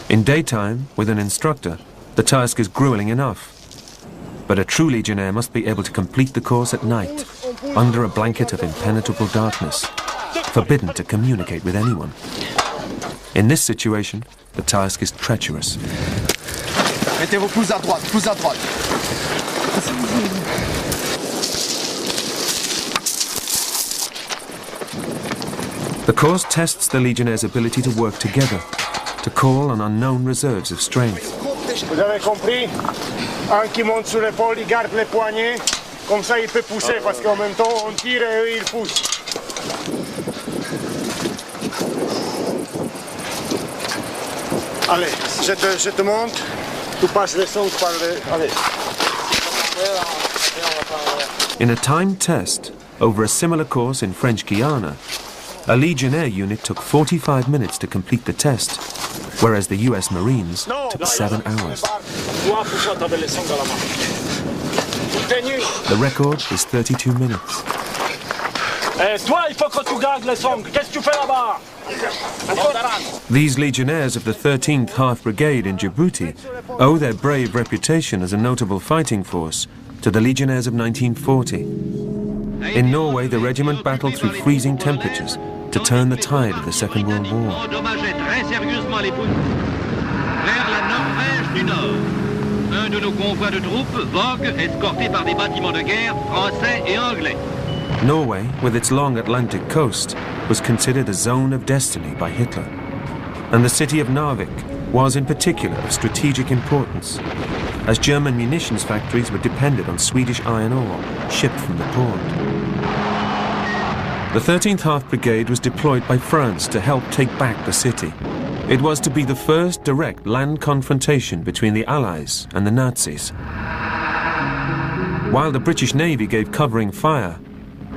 In daytime, with an instructor, the task is grueling enough. But a true legionnaire must be able to complete the course at night, under a blanket of impenetrable darkness, forbidden to communicate with anyone. In this situation, the task is treacherous. Mettez vos pouces à droite, pouces à droite. The course tests the Legionnaire's ability to work together, to call on unknown reserves of strength. Vous avez compris? Un qui monte sur l'épaule, il garde les poignets, comme ça il peut pousser, parce qu'en même temps on tire et eux ils poussent. Allez, je te monte, tu passes les sons par les... Allez. In a timed test, over a similar course in French Guiana, a Legionnaire unit took 45 minutes to complete the test, whereas the US Marines took 7 hours. The record is 32 minutes. These Legionnaires of the 13th Half Brigade in Djibouti owe their brave reputation as a notable fighting force to the Legionnaires of 1940. In Norway, the regiment battled through freezing temperatures to turn the tide of the Second World War. Vers la Norvège du Nord. Un de nos convois de troupes vogue, escorté par des bâtiments de guerre français et anglais. Norway, with its long Atlantic coast, was considered a zone of destiny by Hitler. And the city of Narvik was in particular of strategic importance, as German munitions factories were dependent on Swedish iron ore shipped from the port. The 13th Half Brigade was deployed by France to help take back the city. It was to be the first direct land confrontation between the Allies and the Nazis. While the British Navy gave covering fire,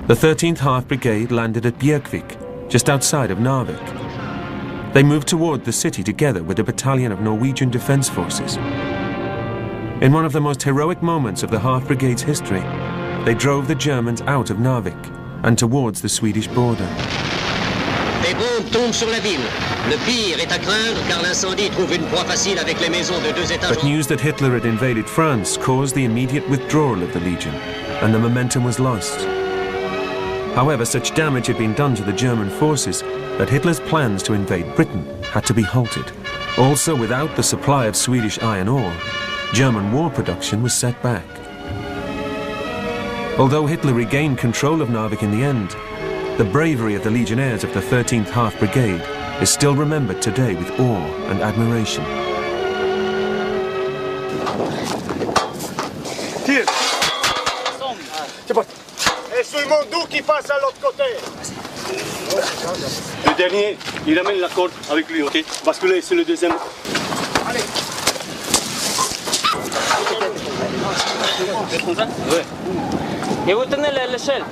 the 13th Half Brigade landed at Bjerkvik, just outside of Narvik. They moved toward the city together with a battalion of Norwegian Defence Forces. In one of the most heroic moments of the Half Brigade's history, they drove the Germans out of Narvik and towards the Swedish border. Les bombes tombent sur la ville. Le pire est à craindre car l'incendie trouve une proie facile avec les maisons de 2 étages. But news that Hitler had invaded France caused the immediate withdrawal of the Legion, and the momentum was lost. However, such damage had been done to the German forces that Hitler's plans to invade Britain had to be halted. Also, without the supply of Swedish iron ore, German war production was set back. Although Hitler regained control of Narvik in the end, the bravery of the Legionnaires of the 13th Half Brigade is still remembered today with awe and admiration. Tire. Et tout le monde d'où qui passe à l'autre côté. Le dernier, il amène la corde avec lui, ok? Basculer, c'est le deuxième. Allez. Ouais. Et vous tenez l'échelle.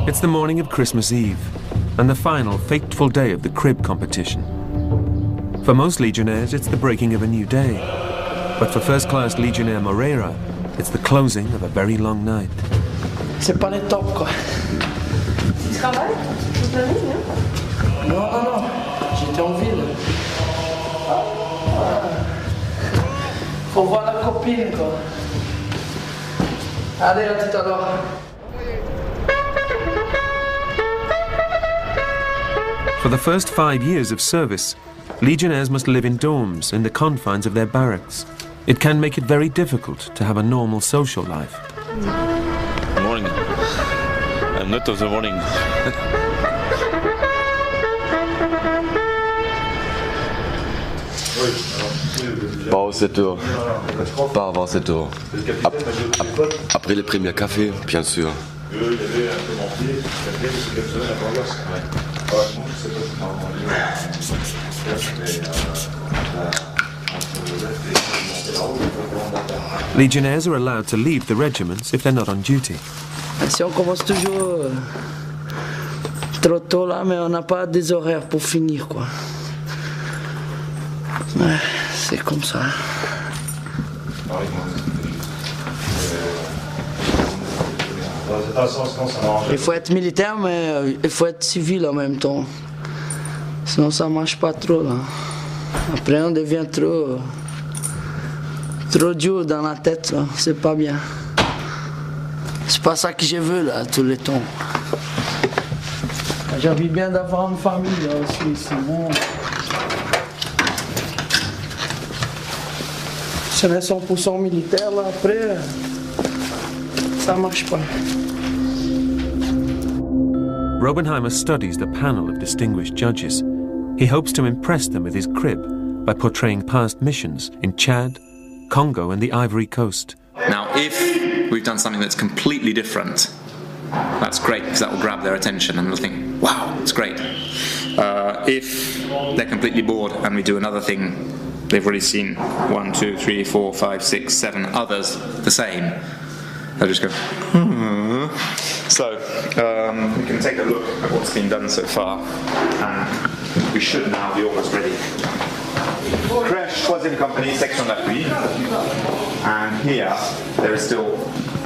It's the morning of Christmas Eve, and the final fateful day of the crib competition. For most Legionnaires, it's the breaking of a new day. But for first-class Legionnaire Moreira, it's the closing of a very long night. C'est pas le top, quoi. Tu travailles toute l'année, non? Non, non, non. J'étais en ville. Faut voir la copine, quoi. Allez, à tout à l'heure. For the first 5 years of service, Legionnaires must live in dorms in the confines of their barracks. It can make it very difficult to have a normal social life. Morning. I'm not of the morning. Pas aux 7 heures. Pas avant 7 heures. Après le premier café, bien sûr. Il y avait un peu menti, il y avait Legionnaires are allowed to leave the regiments if they're not on duty. Si on commence toujours trop tôt là, mais on n'a pas des horaires pour finir quoi. C'est comme ça. Il faut être militaire, mais il faut être civil en même temps. Sinon ça marche pas trop là. Après on devient trop dur dans la tête, c'est pas bien. C'est pas ça que je veux là, tout le temps. J'ai envie bien d'avoir une famille là aussi, sinon... Si on est 100% militaire là, après, ça marche pas. Robenheimer studies the panel of distinguished judges. He hopes to impress them with his crib by portraying past missions in Chad, Congo and the Ivory Coast. Now, if we've done something that's completely different, that's great because that will grab their attention and they'll think, wow, it's great. If they're completely bored and we do another thing, they've already seen 1, 2, 3, 4, 5, 6, 7 others the same, they'll just go, So, we can take a look at what's been done so far, and we should now be almost ready. Crèche, 3e compagnie, section d'appui. And here, there is still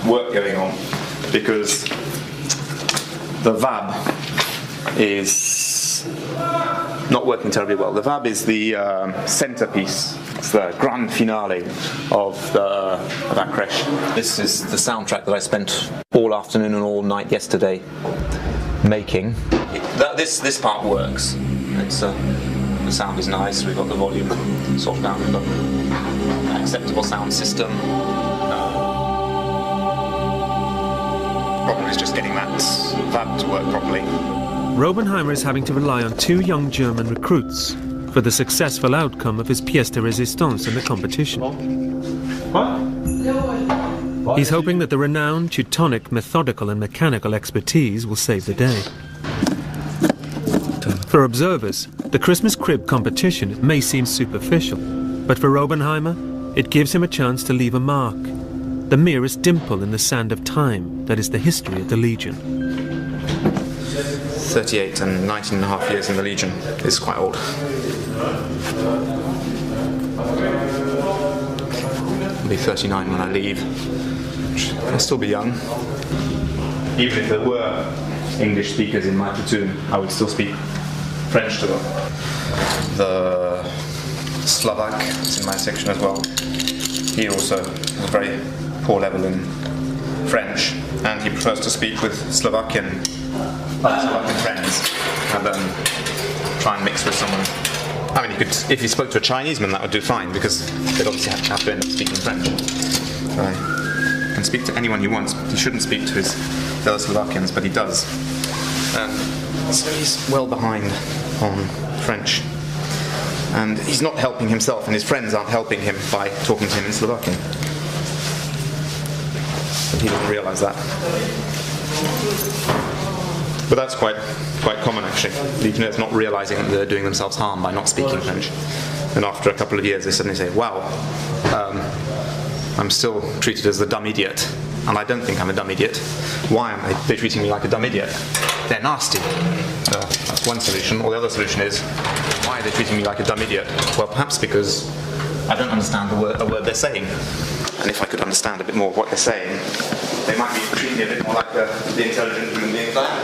work going on because the VAB is not working terribly well. The VAB is the centerpiece, it's the grand finale of that crèche. This is the soundtrack that I spent all afternoon and all night yesterday making. This part works. It's the sound is nice, we've got the volume sorted out, we've got an acceptable sound system. Problem is just getting that VAB to work properly. Robenheimer is having to rely on 2 young German recruits for the successful outcome of his pièce de résistance in the competition. He's hoping that the renowned Teutonic methodical and mechanical expertise will save the day. For observers, the Christmas crib competition may seem superficial, but for Robenheimer, it gives him a chance to leave a mark, the merest dimple in the sand of time that is the history of the Legion. 38 and 19 and a half years in the Legion is quite old. I'll be 39 when I leave. I'll still be young. Even if there were English speakers in my platoon, I would still speak French to them. The Slovak is in my section as well. He also has a very poor level in French, and he prefers to speak with Slovakian friends and then try and mix with someone. I mean, if he spoke to a Chineseman, that would do fine because they'd obviously have to end up speaking French. So he can speak to anyone he wants. He shouldn't speak to his fellow Slovakians, but he does. So he's well behind on French. And he's not helping himself, and his friends aren't helping him by talking to him in Slovakian. But he doesn't realise that. But that's quite common actually. Legionnaires not realising that they're doing themselves harm by not speaking French. And after a couple of years they suddenly say, wow, I'm still treated as the dumb idiot. And I don't think I'm a dumb idiot. Why am they treating me like a dumb idiot? They're nasty. That's one solution. Or the other solution is, why are they treating me like a dumb idiot? Well, perhaps because I don't understand a word they're saying. And if I could understand a bit more of what they're saying, they might be treating me a bit more like the intelligent human beings I am.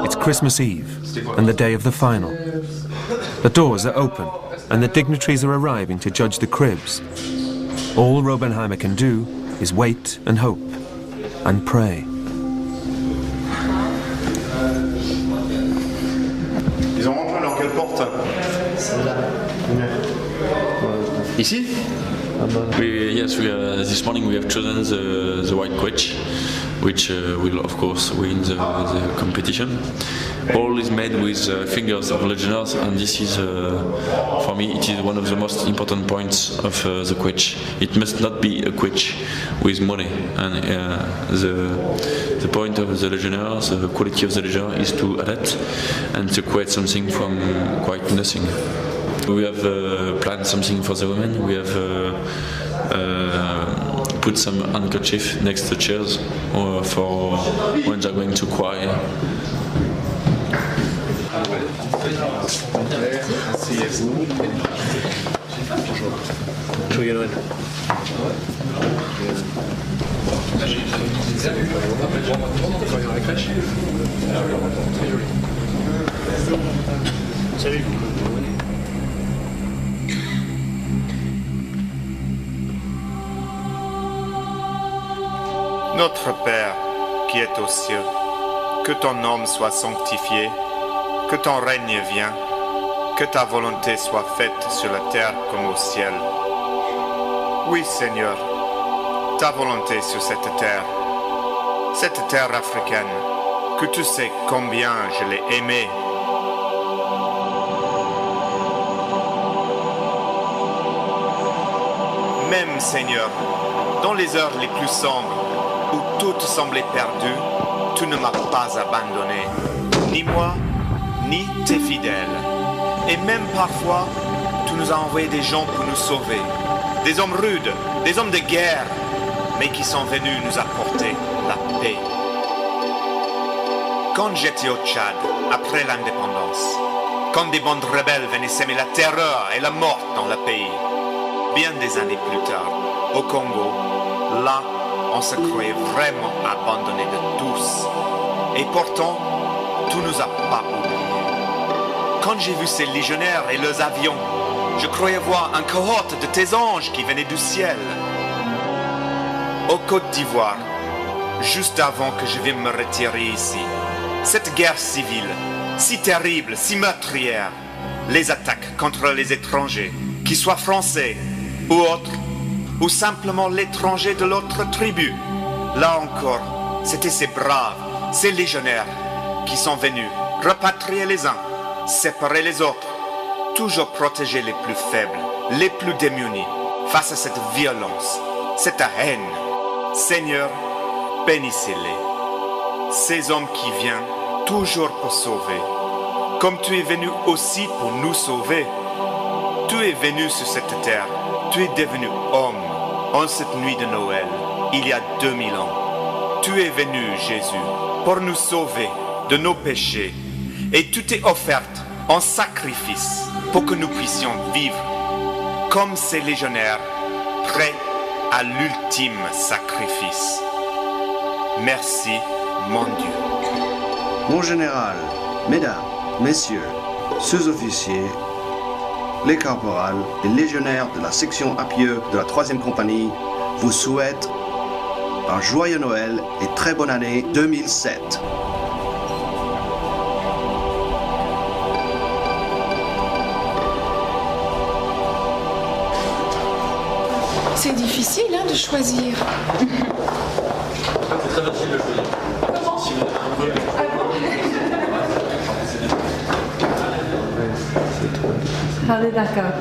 It's Christmas Eve and the day of the final. The doors are open and the dignitaries are arriving to judge the cribs. All Robenheimer can do is wait and hope and pray. Ils ont rentré dans quelle porte? Ici? This morning we have chosen the white quetch, which will of course win the competition. All is made with fingers of legionnaires, and this is, for me, it is one of the most important points of the quetch. It must not be a quetch with money, and the point of the legionnaires, the quality of the legionnaire is to adapt and to create something from quite nothing. We have planned something for the women. We have put some handkerchief next to the chairs for when they're going to cry. Joyeux Noël. Salut. Notre Père, qui est aux cieux, que ton nom soit sanctifié, que ton règne vienne, que ta volonté soit faite sur la terre comme au ciel. Oui, Seigneur, ta volonté sur cette terre africaine, que tu sais combien je l'ai aimée. Même, Seigneur, dans les heures les plus sombres, où tout semblait perdu, tu ne m'as pas abandonné, ni moi, ni tes fidèles. Et même parfois, tu nous as envoyé des gens pour nous sauver, des hommes rudes, des hommes de guerre, mais qui sont venus nous apporter la paix. Quand j'étais au Tchad, après l'indépendance, quand des bandes rebelles venaient semer la terreur et la mort dans le pays, bien des années plus tard, au Congo, là, on se croyait vraiment abandonné de tous. Et pourtant, tu nous as pas oubliés. Quand j'ai vu ces légionnaires et leurs avions, je croyais voir un cohorte de tes anges qui venaient du ciel. Au Côte d'Ivoire, juste avant que je vienne me retirer ici, cette guerre civile, si terrible, si meurtrière, les attaques contre les étrangers, qu'ils soient français ou autres, ou simplement l'étranger de l'autre tribu. Là encore, c'était ces braves, ces légionnaires qui sont venus repatrier les uns, séparer les autres, toujours protéger les plus faibles, les plus démunis face à cette violence, cette haine. Seigneur, bénissez-les, ces hommes qui viennent toujours pour sauver, comme tu es venu aussi pour nous sauver. Tu es venu sur cette terre, tu es devenu homme en cette nuit de Noël, il y a 2000 ans. Tu es venu, Jésus, pour nous sauver de nos péchés, et tu t'es offert en sacrifice pour que nous puissions vivre comme ces légionnaires, prêts à l'ultime sacrifice. Merci, mon Dieu. Mon général, mesdames, messieurs, sous-officiers, les caporales et légionnaires de la section à pied de la 3e compagnie vous souhaitent un joyeux Noël et très bonne année 2007. C'est difficile de choisir. C'est très facile de choisir. Allez, d'accord.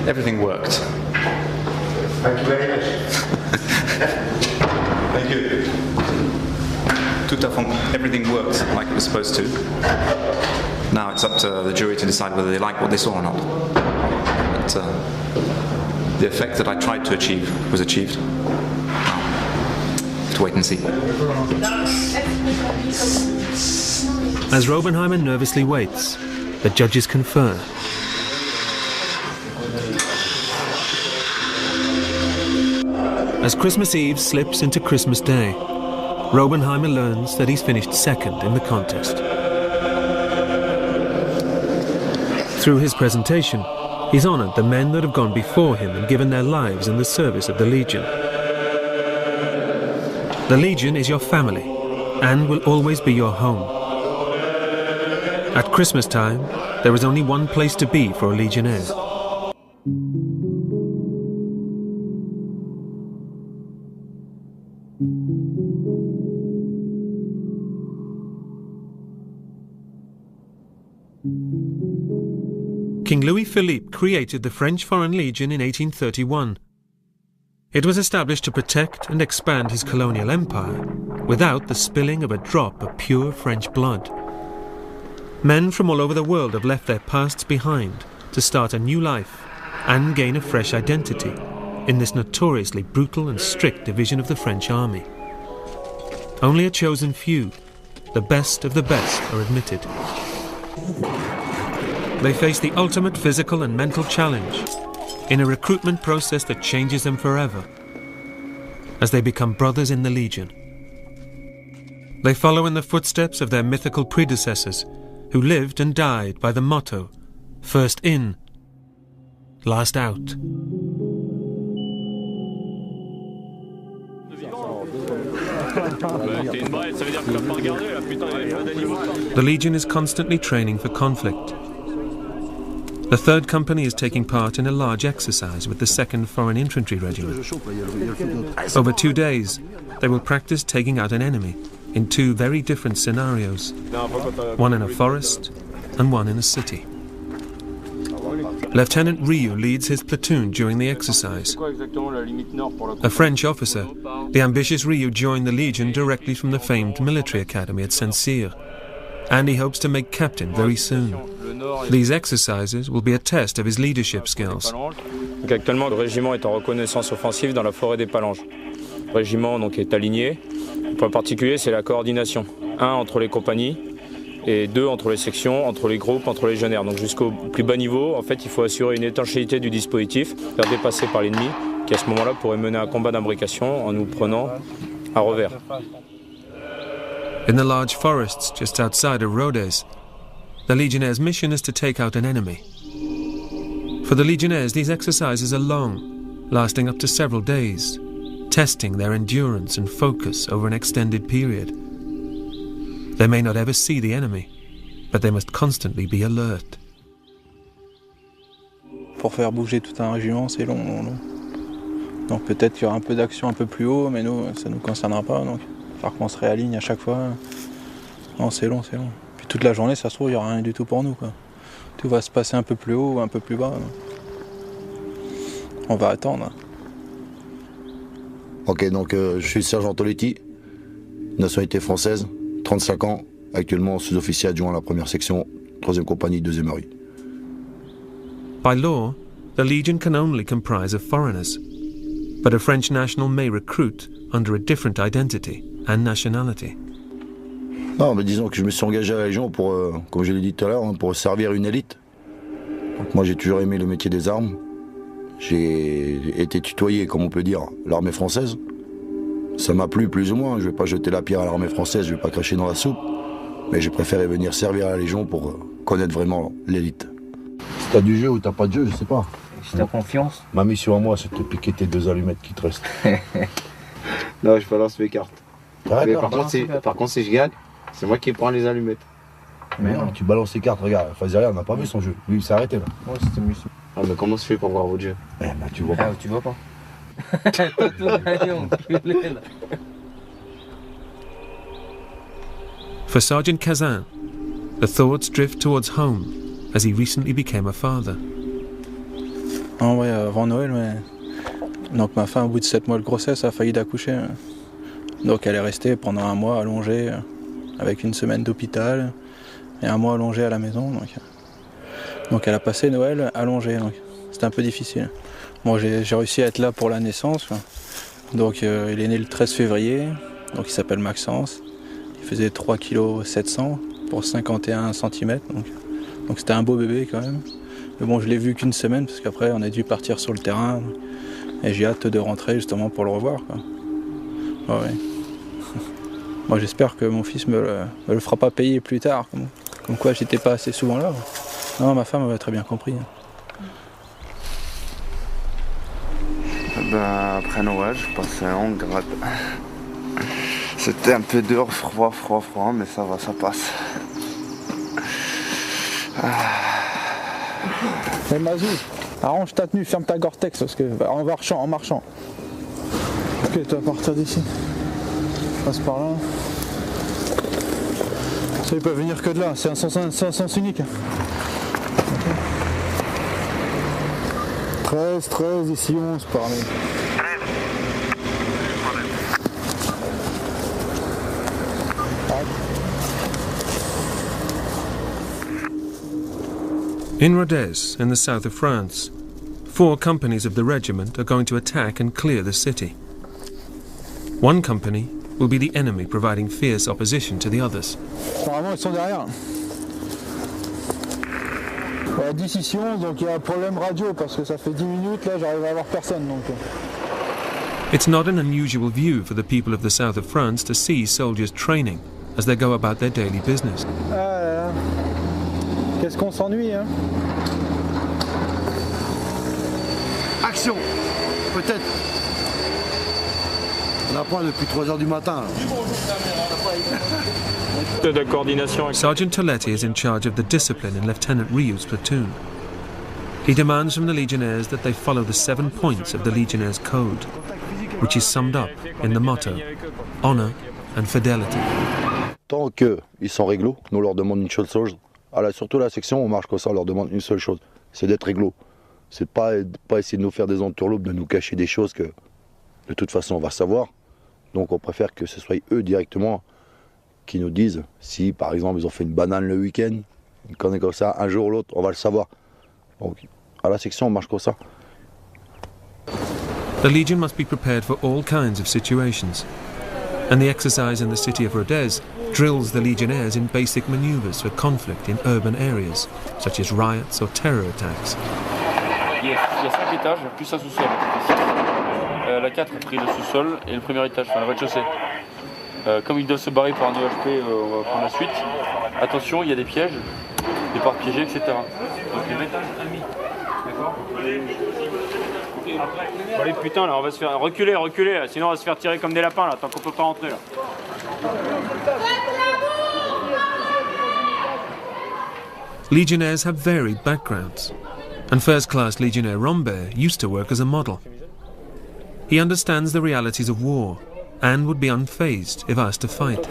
Everything worked. Thank you very much. Thank you. Tout à fait. Everything worked like it was supposed to. Now it's up to the jury to decide whether they like what they saw or not. But the effect that I tried to achieve was achieved. Have to wait and see. As Robenheimer nervously waits, the judges confer. As Christmas Eve slips into Christmas Day, Robenheimer learns that he's finished second in the contest. Through his presentation, he's honored the men that have gone before him and given their lives in the service of the Legion. The Legion is your family and will always be your home. At Christmas time, there is only one place to be for a Legionnaire. King Louis-Philippe created the French Foreign Legion in 1831. It was established to protect and expand his colonial empire without the spilling of a drop of pure French blood. Men from all over the world have left their pasts behind to start a new life and gain a fresh identity in this notoriously brutal and strict division of the French army. Only a chosen few, the best of the best, are admitted. They face the ultimate physical and mental challenge in a recruitment process that changes them forever, as they become brothers in the Legion. They follow in the footsteps of their mythical predecessors, who lived and died by the motto, first in, last out. The Legion is constantly training for conflict. The 3rd Company is taking part in a large exercise with the 2nd Foreign Infantry Regiment. Over 2 days, they will practice taking out an enemy in 2 very different scenarios, one in a forest and one in a city. Lieutenant Ryu leads his platoon during the exercise. A French officer, the ambitious Ryu joined the Legion directly from the famed military academy at Saint-Cyr, and he hopes to make captain very soon. These exercises will be a test of his leadership skills. Donc actuellement, le régiment est en reconnaissance offensive dans la forêt des Palanges. Le régiment donc, est aligné. Le point particulier, c'est la coordination. 1 entre les compagnies et 2 entre les sections, entre les groupes, entre les légionnaires. Donc jusqu'au plus bas niveau, en fait, il faut assurer une étanchéité du dispositif, faire dépasser par l'ennemi, qui à ce moment-là pourrait mener un combat d'imbrication en nous prenant à revers. In the large forests just outside of Rodez, the Legionnaires' mission is to take out an enemy. For the Legionnaires, these exercises are long, lasting up to several days, testing their endurance and focus over an extended period. They may not ever see the enemy, but they must constantly be alert. Pour faire bouger tout un régiment, c'est long. Donc peut-être qu'il y aura un peu d'action un peu plus haut, mais nous, ça ne nous concernera pas. Donc il va falloir qu'on se réaligne à chaque fois. Non, c'est long. Puis toute la journée, ça se trouve, il n'y aura rien du tout pour nous, quoi. Tout va se passer un peu plus haut ou un peu plus bas. On va attendre. Ok, donc je suis sergent Toletti, nationalité française, 35 ans, actuellement sous-officier adjoint à la 1re section, 3e compagnie, 2e RI. By law, the Legion can only comprise of foreigners, but a French national may recruit under a different identity and nationality. Non, mais disons que je me suis engagé à la Légion pour, comme je l'ai dit tout à l'heure, pour servir une élite. Donc moi j'ai toujours aimé le métier des armes. J'ai été tutoyé, comme on peut dire, l'armée française. Ça m'a plu plus ou moins, je vais pas jeter la pierre à l'armée française, je vais pas cracher dans la soupe. Mais j'ai préféré venir servir à la Légion pour connaître vraiment l'élite. Si t'as du jeu ou t'as pas de jeu, je sais pas. Si t'as confiance. Ma mission à moi, c'est de te piquer tes 2 allumettes qui te restent. Non, je balance mes cartes. Mais par contre, si je gagne, c'est moi qui prends les allumettes. Mais non, tu balances tes cartes, regarde, Fazeria, on n'a pas vu son jeu. Lui, il s'est arrêté là. Ouais, c'était mieux. Ah, mais comment je fais pour voir votre jeu? Eh ben, tu vois pas. Tu vois pas. For Sergeant Kazan, the thoughts drift towards home as he recently became a father. Ah ouais, avant Noël, ouais. Donc ma femme, au bout de 7 mois de grossesse, a failli d'accoucher. Donc elle est restée pendant 1 mois allongée, avec 1 semaine d'hôpital, et 1 mois allongée à la maison. Donc elle a passé Noël allongée, donc c'était un peu difficile. Moi j'ai réussi à être là pour la naissance, quoi. Donc il est né le 13 février, donc il s'appelle Maxence. Il faisait 3 kg 700 pour 51 cm, donc c'était un beau bébé quand même. Mais bon, je l'ai vu qu'1 semaine parce qu'après on a dû partir sur le terrain et j'ai hâte de rentrer justement pour le revoir, quoi. Ouais. Moi j'espère que mon fils me le fera pas payer plus tard, comme quoi j'étais pas assez souvent là. Non, ma femme avait très bien compris. Ben, après Noël, je passais en grade. C'était un peu dehors, froid, mais ça va, ça passe. Hey Mazou, arrange ta tenue, ferme ta Gore-Tex parce que en marchant. Ok, tu vas partir d'ici. Passe par là. Ça, ils peuvent venir que de là, c'est un sens unique. Okay. 13, ici 11 par là. In Rodez, in the south of France, 4 companies of the regiment are going to attack and clear the city. One company will be the enemy, providing fierce opposition to the others. Apparemment, ils sont derrière. 10 ici-11, donc il y a un problème radio parce que ça fait 10 minutes, là j'arrive à avoir personne. Donc. It's not an unusual view for the people of the south of France to see soldiers training as they go about their daily business. Ah là là. Qu'est-ce qu'on s'ennuie, hein? Action! Peut-être. On apprend depuis 3 heures du matin. De coordination. Sergeant Toletti is in charge of the discipline in Lieutenant Riou's platoon. He demands from the Legionnaires that they follow the 7 points of the Legionnaires' code, which is summed up in the motto, honor and fidelity. Tant qu'ils sont réglo, nous leur demandons une seule chose. Surtout à la section, on marche comme ça, on leur demande une seule chose, c'est d'être réglo. C'est pas essayer de nous faire des entourloupes, de nous cacher des choses que de toute façon on va savoir. Donc on préfère que ce soit eux directement qui nous disent si par exemple ils ont fait une banane le week-end, une connerie comme ça, un jour ou l'autre, on va le savoir. Donc à la section on marche comme ça. The Legion must be prepared for all kinds of situations, and the exercise in the city of Rodez drills the Legionnaires in basic maneuvers for conflict in urban areas, such as riots or terror attacks. Il y a 5 étages, plus un sous-sol. La 4 a pris le sous-sol et le premier étage, enfin le rez-de-chaussée. Comme ils doivent se barrer par un EHP, on va prendre la suite. Attention, il y a des pièges, des portes piégées, etc. Donc les étages amis. D'accord. Bon, allez, putain, là, on va se faire reculer, là, sinon on va se faire tirer comme des lapins, là, tant qu'on peut pas rentrer, là. Legionnaires have varied backgrounds, and first-class Legionnaire Rombert used to work as a model. He understands the realities of war and would be unfazed if asked to fight.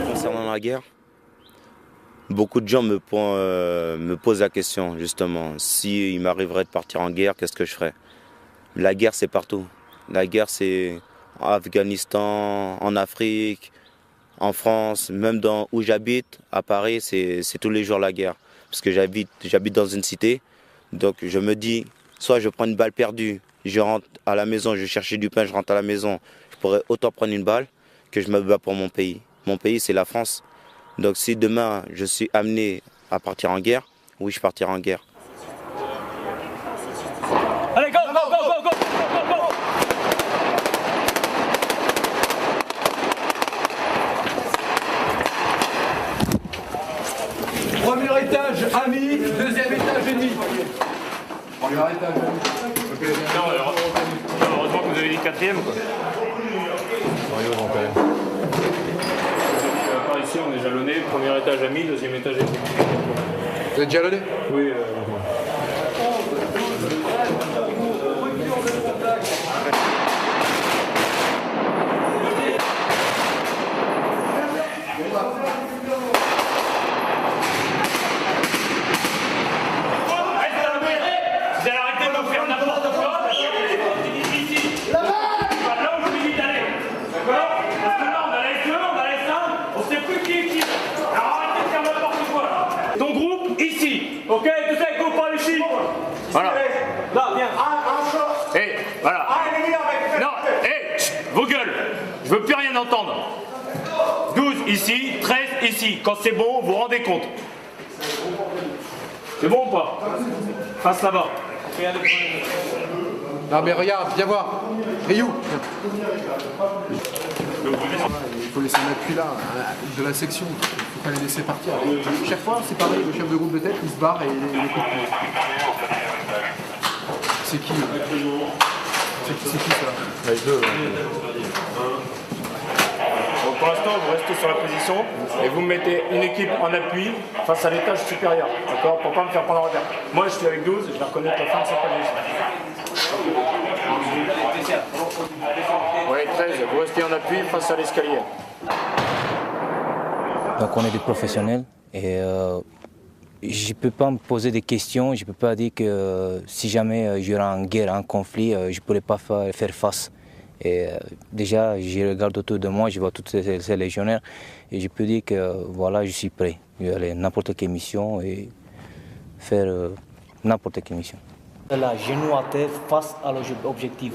Concernant la guerre, beaucoup de gens me posent la question, justement, si il m'arriverait de partir en guerre, qu'est-ce que je ferais? La guerre, c'est partout. La guerre, c'est en Afghanistan, en Afrique, en France, même où j'habite, à Paris, c'est tous les jours la guerre. Parce que j'habite dans une cité, donc je me dis, soit je prends une balle perdue, je rentre à la maison, je cherche du pain, je rentre à la maison, je pourrais autant prendre une balle que je me bats pour mon pays. Mon pays, c'est la France. Donc si demain, je suis amené à partir en guerre, oui, je partirai en guerre. Allez, go, go, go, go, go, go, go. Premier étage, ami. Deuxième étage, ennemi. Premier étage, ami. Non, heureusement que vous avez dit 4e, quoi. Par ici, on est jalonné. Premier étage, ami. Deuxième étage, ennemi. Vous êtes jalonné? Oui. Ok, tout ça, il faut pas les chiffres. Voilà. Là, viens. Hé, voilà. Non, hé, vos gueules. Je veux plus rien entendre. 12 ici, 13 ici. Quand c'est bon, vous vous rendez compte. C'est bon ou pas? Face là-bas. Non mais regarde, viens voir. Ryu. Il faut laisser un appui là, de la section. Il ne faut pas les laisser partir. Chaque fois, c'est pareil, le chef de groupe de tête, il se barre et il écoute. C'est qui C'est qui ça? Les deux. Donc pour l'instant, vous restez sur la position et vous mettez une équipe en appui face à l'étage supérieur, d'accord? Pour ne pas me faire prendre en retard. Moi, je suis avec 12, je vais reconnaître la fin de cette position. Oui, 13, vous restez en appui face à l'escalier. Donc on est des professionnels et je ne peux pas me poser des questions, je ne peux pas dire que si jamais j'aurai une guerre, un conflit, je ne pourrais pas faire face. Et déjà, je regarde autour de moi, je vois tous ces légionnaires et je peux dire que voilà, je suis prêt. Je vais aller à n'importe quelle mission et faire n'importe quelle mission. La genou à terre face à l'objectif.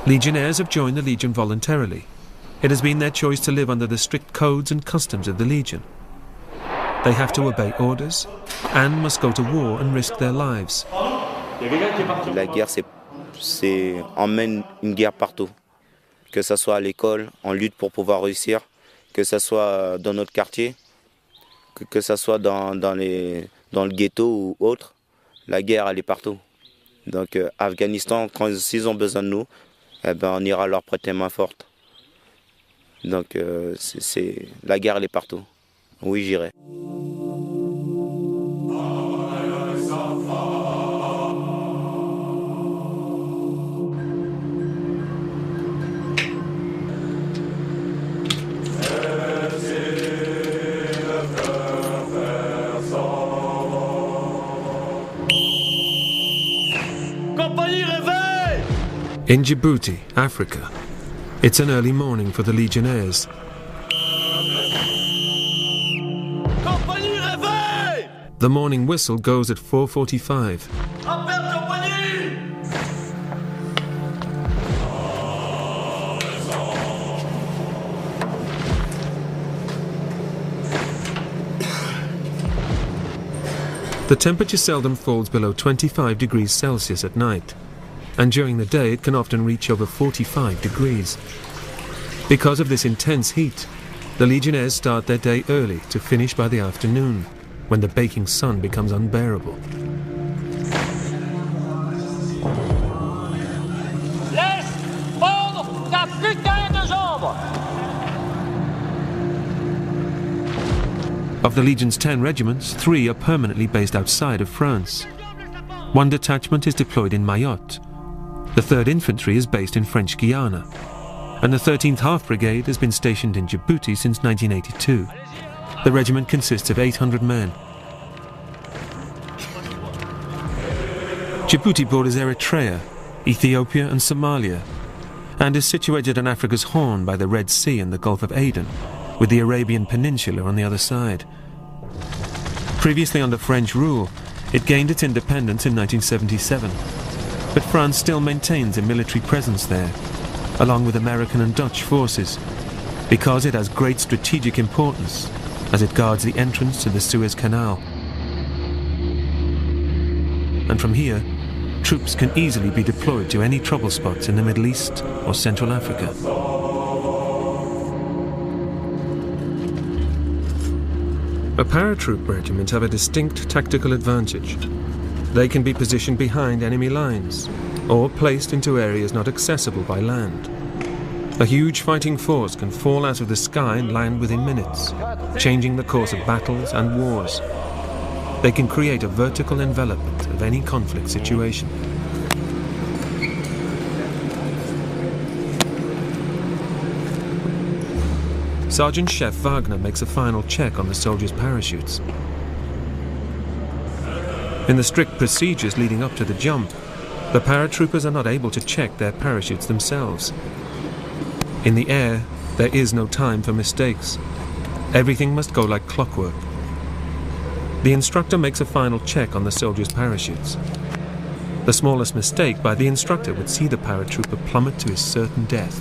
Legionnaires have joined the Legion voluntarily. It has been their choice to live under the strict codes and customs of the Legion. They have to obey orders and must go to war and risk their lives. La guerre, emmène une guerre partout. Que ce soit à l'école, on lutte pour pouvoir réussir, que ce soit dans notre quartier, que ce soit dans le ghetto ou autre, la guerre elle est partout. Donc Afghanistan, s'ils ont besoin de nous, eh ben, on ira leur prêter main forte. Donc la guerre elle est partout. Oui, j'irai. In Djibouti, Africa, it's an early morning for the Legionnaires. The morning whistle goes at 4:45. The temperature seldom falls below 25 degrees Celsius at night, and during the day it can often reach over 45 degrees. Because of this intense heat, the Legionnaires start their day early to finish by the afternoon, when the baking sun becomes unbearable. Laisse fondre ta putain de jambe! Of the Legion's 10 regiments, 3 are permanently based outside of France. One detachment is deployed in Mayotte. The 3rd Infantry is based in French Guiana, and the 13th Half Brigade has been stationed in Djibouti since 1982. The regiment consists of 800 men. Djibouti borders Eritrea, Ethiopia and Somalia, and is situated on Africa's Horn by the Red Sea and the Gulf of Aden, with the Arabian Peninsula on the other side. Previously under French rule, it gained its independence in 1977. But France still maintains a military presence there, along with American and Dutch forces, because it has great strategic importance as it guards the entrance to the Suez Canal. And from here, troops can easily be deployed to any trouble spots in the Middle East or Central Africa. A paratroop regiment have a distinct tactical advantage. They can be positioned behind enemy lines, or placed into areas not accessible by land. A huge fighting force can fall out of the sky and land within minutes, changing the course of battles and wars. They can create a vertical envelopment of any conflict situation. Sergeant Chef Wagner makes a final check on the soldiers' parachutes. In the strict procedures leading up to the jump, the paratroopers are not able to check their parachutes themselves. In the air, there is no time for mistakes. Everything must go like clockwork. The instructor makes a final check on the soldiers' parachutes. The smallest mistake by the instructor would see the paratrooper plummet to his certain death.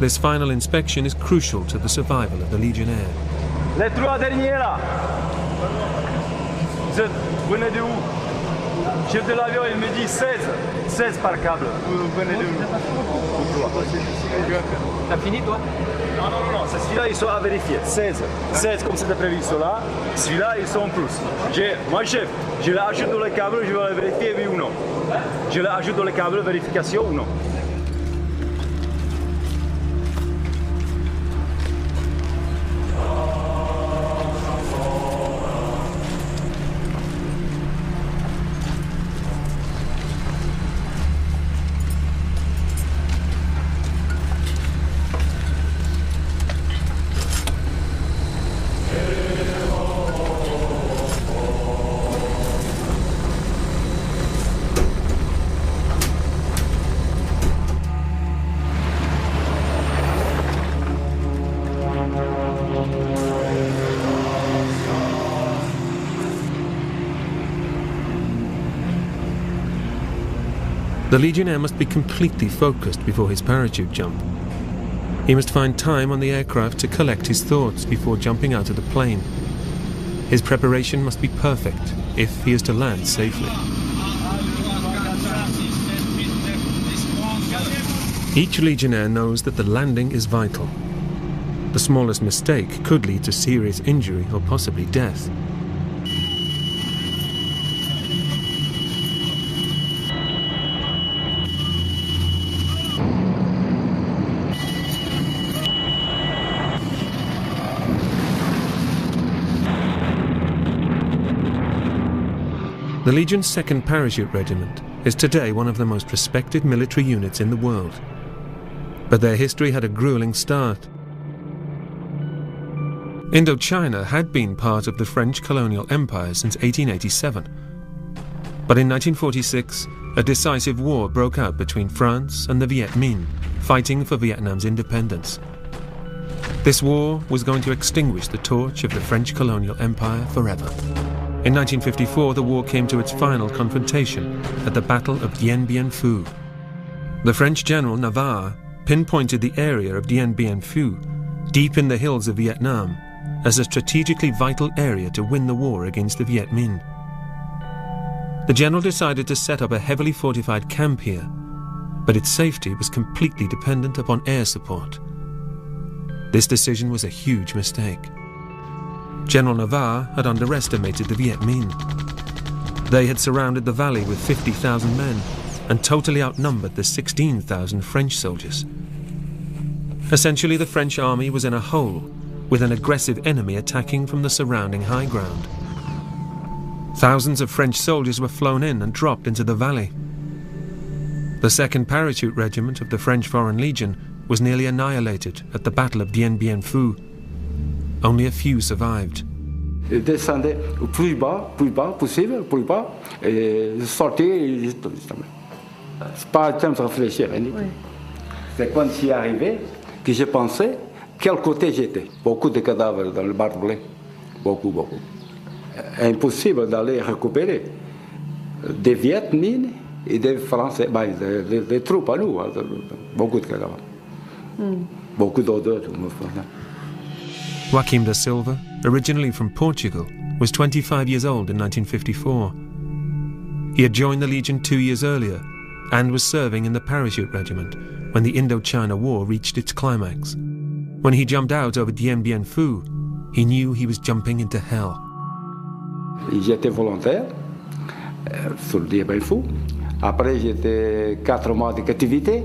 This final inspection is crucial to the survival of the Legionnaire. Les trois derniers là. Vous venez de où? Chef de l'avion, il me dit 16. 16 par câble. Vous venez de où? T'as fini toi? Non, c'est celui-là, ils sont à vérifier. 16. 16 comme c'était prévu, ils sont là. Celui-là, ils sont en plus. Moi, chef, je l'ajoute dans le câble, je vais vérifier oui ou non. Je l'ajoute dans le câble, vérification ou non. The Legionnaire must be completely focused before his parachute jump. He must find time on the aircraft to collect his thoughts before jumping out of the plane. His preparation must be perfect if he is to land safely. Each Legionnaire knows that the landing is vital. The smallest mistake could lead to serious injury or possibly death. The Legion's 2nd Parachute Regiment is today one of the most respected military units in the world. But their history had a grueling start. Indochina had been part of the French colonial empire since 1887. But in 1946, a decisive war broke out between France and the Viet Minh, fighting for Vietnam's independence. This war was going to extinguish the torch of the French colonial empire forever. In 1954, the war came to its final confrontation at the Battle of Dien Bien Phu. The French general Navarre pinpointed the area of Dien Bien Phu, deep in the hills of Vietnam, as a strategically vital area to win the war against the Viet Minh. The general decided to set up a heavily fortified camp here, but its safety was completely dependent upon air support. This decision was a huge mistake. General Navarre had underestimated the Viet Minh. They had surrounded the valley with 50,000 men and totally outnumbered the 16,000 French soldiers. Essentially, the French army was in a hole, with an aggressive enemy attacking from the surrounding high ground. Thousands of French soldiers were flown in and dropped into the valley. The 2nd Parachute Regiment of the French Foreign Legion was nearly annihilated at the Battle of Dien Bien Phu. Only a few survived. Ils descendaient plus bas possible, plus bas, et sortaient. C'est pas le temps de réfléchir. C'est quand j'y arrivais que j'ai pensé quel côté j'étais. Beaucoup de cadavres dans le barbelé. Beaucoup. Impossible d'aller récupérer des Viet Minh et des Français, des troupes à nous. Beaucoup de cadavres. Beaucoup d'odeurs. Joaquim da Silva, originally from Portugal, was 25 years old in 1954. He had joined the Legion 2 years earlier and was serving in the Parachute Regiment when the Indochina War reached its climax. When he jumped out over Dien Bien Phu, he knew he was jumping into hell. J'étais volontaire sur le Dien Bien Phu. Après, j'étais 4 mois de captivité.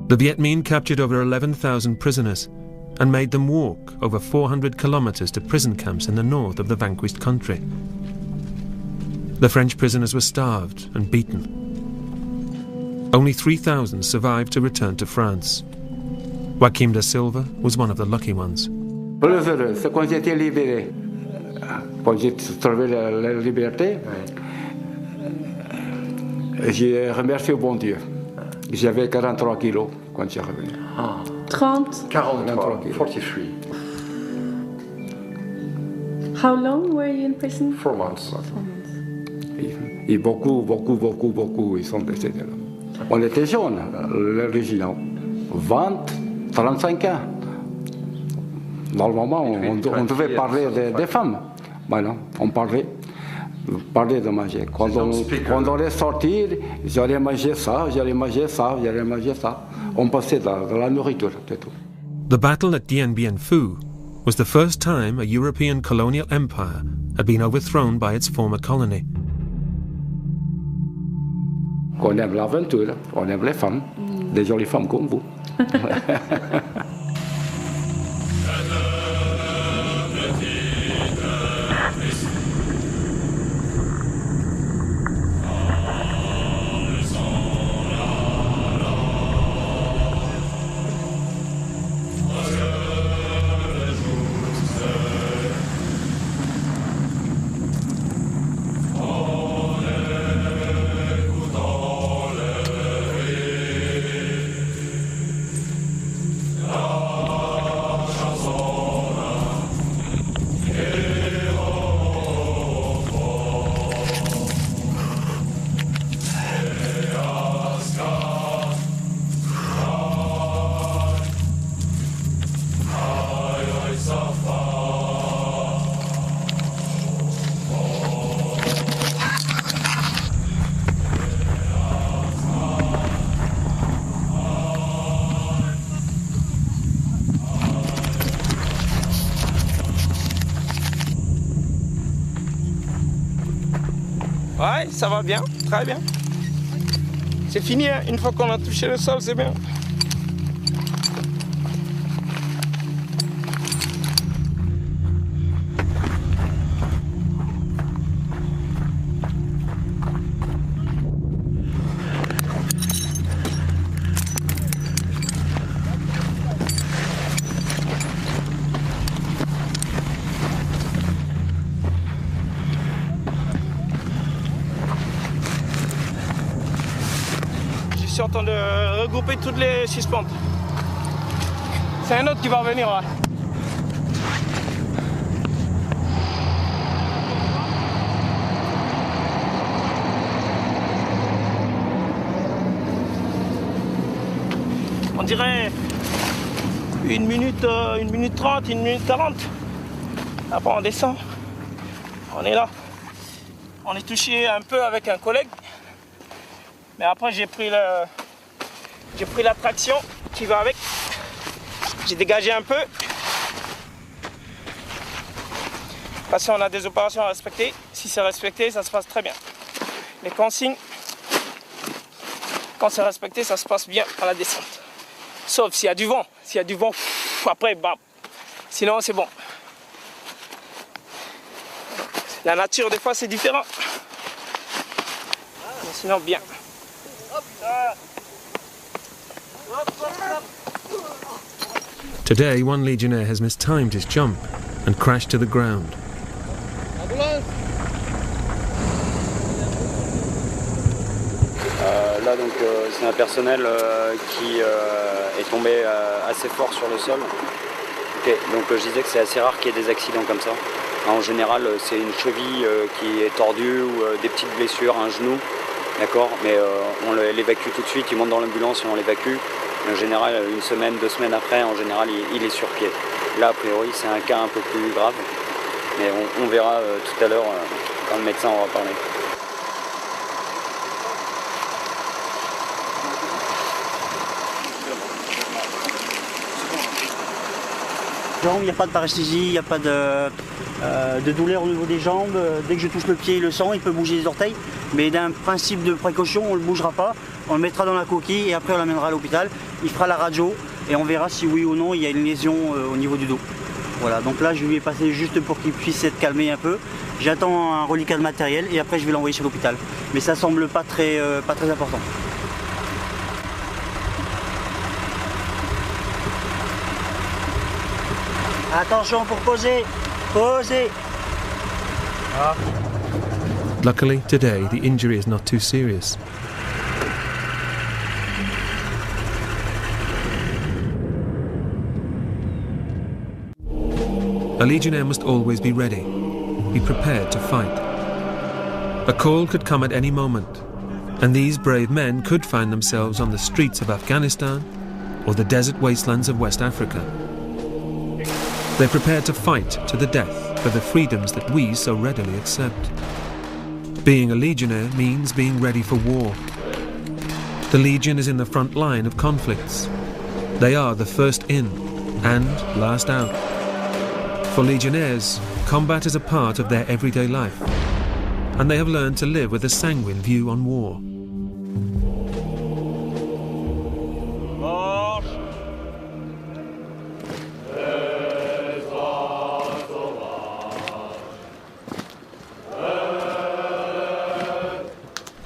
The Viet Minh captured over 11,000 prisoners and made them walk over 400 kilometers to prison camps in the north of the vanquished country. The French prisoners were starved and beaten. Only 3,000 survived to return to France. Joaquim da Silva was one of the lucky ones. Plus heureux, c'est quand j'étais libéré. Quand j'ai trouvé la liberté, j'ai remercié au bon Dieu. J'avais 43 kilos quand j'ai revenu. 30? 43 kilos. 43. How long were you in prison? 4 months. Et beaucoup, ils sont décédés là. On était jeunes, le régiment. 20, 35 ans. Normalement, on devait parler des femmes. Maintenant, on parlait de manger. Quand on est sorti, j'allais manger ça. On passait de la nourriture, c'est tout. The battle at Dien Bien Phu was the first time a European colonial empire had been overthrown by its former colony. On aime l'aventure, on aime les femmes, des jolies femmes comme vous. Oh Ouais, ça va bien, très bien. C'est fini, hein. Une fois qu'on a touché le sol, c'est bien. Je suis en train de regrouper toutes les 6 pentes. C'est un autre qui va revenir. Ouais. On dirait 1 minute 30, 1 minute 40. Après on descend. On est là. On est touché un peu avec un collègue. Mais après j'ai pris la traction qui va avec. J'ai dégagé un peu. Parce qu'on a des opérations à respecter. Si c'est respecté, ça se passe très bien. Les consignes, quand c'est respecté, ça se passe bien à la descente. Sauf s'il y a du vent. S'il y a du vent, après, bam. Sinon, c'est bon. La nature, des fois, c'est différent. Mais sinon, bien. Today, one legionnaire has mistimed his jump and crashed to the ground. Là, donc, c'est un personnel qui est tombé assez fort sur le sol. Okay. Donc, je disais que c'est assez rare qu'il y ait des accidents comme ça. En général, c'est une cheville qui est tordue ou des petites blessures, un genou. D'accord, mais on l'évacue tout de suite, il monte dans l'ambulance et on l'évacue. En général, 1 semaine, 2 semaines après, en général, il est sur pied. Là, a priori, c'est un cas un peu plus grave. Mais on verra tout à l'heure quand le médecin aura parlé. Il n'y a pas de paresthésie, il n'y a pas de douleur au niveau des jambes. Dès que je touche le pied, il le sent, il peut bouger les orteils. Mais d'un principe de précaution, on ne le bougera pas. On le mettra dans la coquille et après on l'amènera à l'hôpital. Il fera la radio et on verra si oui ou non il y a une lésion au niveau du dos. Voilà, donc là je lui ai passé juste pour qu'il puisse être calmé un peu. J'attends un reliquat de matériel et après je vais l'envoyer sur l'hôpital. Mais ça semble pas très important. Attention pour poser. Poser. Ah. Luckily, today, the injury is not too serious. A legionnaire must always be ready, be prepared to fight. A call could come at any moment, and these brave men could find themselves on the streets of Afghanistan or the desert wastelands of West Africa. They're prepared to fight to the death for the freedoms that we so readily accept. Being a legionnaire means being ready for war. The Legion is in the front line of conflicts. They are the first in and last out. For legionnaires, combat is a part of their everyday life, and they have learned to live with a sanguine view on war.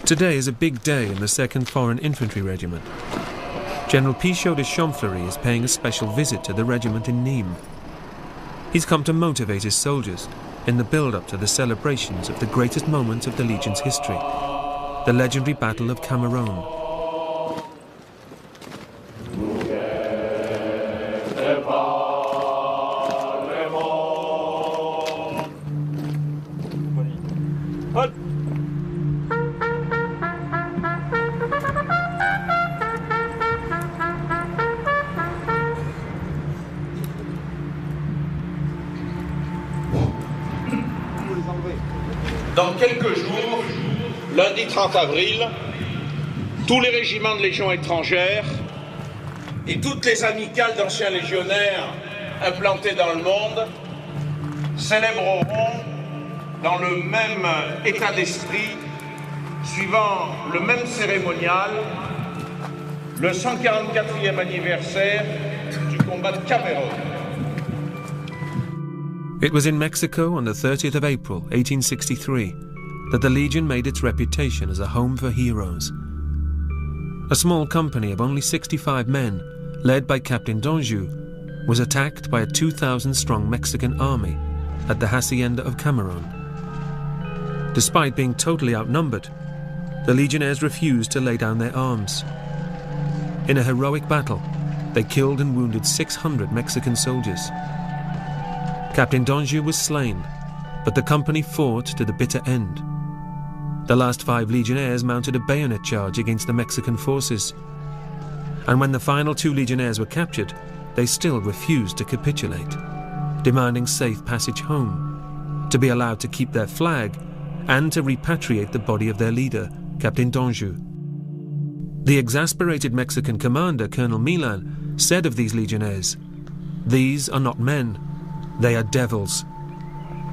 Today is a big day in the 2nd Foreign Infantry Regiment. General Pichot de Champfleury is paying a special visit to the regiment in Nîmes. He's come to motivate his soldiers in the build-up to the celebrations of the greatest moments of the Legion's history, the legendary Battle of Cameroon. Dans quelques jours, lundi 30 avril, tous les régiments de Légion étrangère et toutes les amicales d'anciens légionnaires implantés dans le monde célébreront dans le même état d'esprit suivant le même cérémonial, le 144e anniversaire du combat de Cameroun. It was in Mexico on the 30th of April 1863 that the Legion made its reputation as a home for heroes. A small company of only 65 men, led by Captain Danjou, was attacked by a 2,000-strong Mexican army at the Hacienda of Cameroon. Despite being totally outnumbered, the Legionnaires refused to lay down their arms. In a heroic battle, they killed and wounded 600 Mexican soldiers. Captain Danjou was slain, but the company fought to the bitter end. The last 5 Legionnaires mounted a bayonet charge against the Mexican forces. And when the final 2 Legionnaires were captured, they still refused to capitulate, demanding safe passage home, to be allowed to keep their flag, and to repatriate the body of their leader, Captain Danjou. The exasperated Mexican commander, Colonel Milan, said of these Legionnaires, "These are not men, they are devils."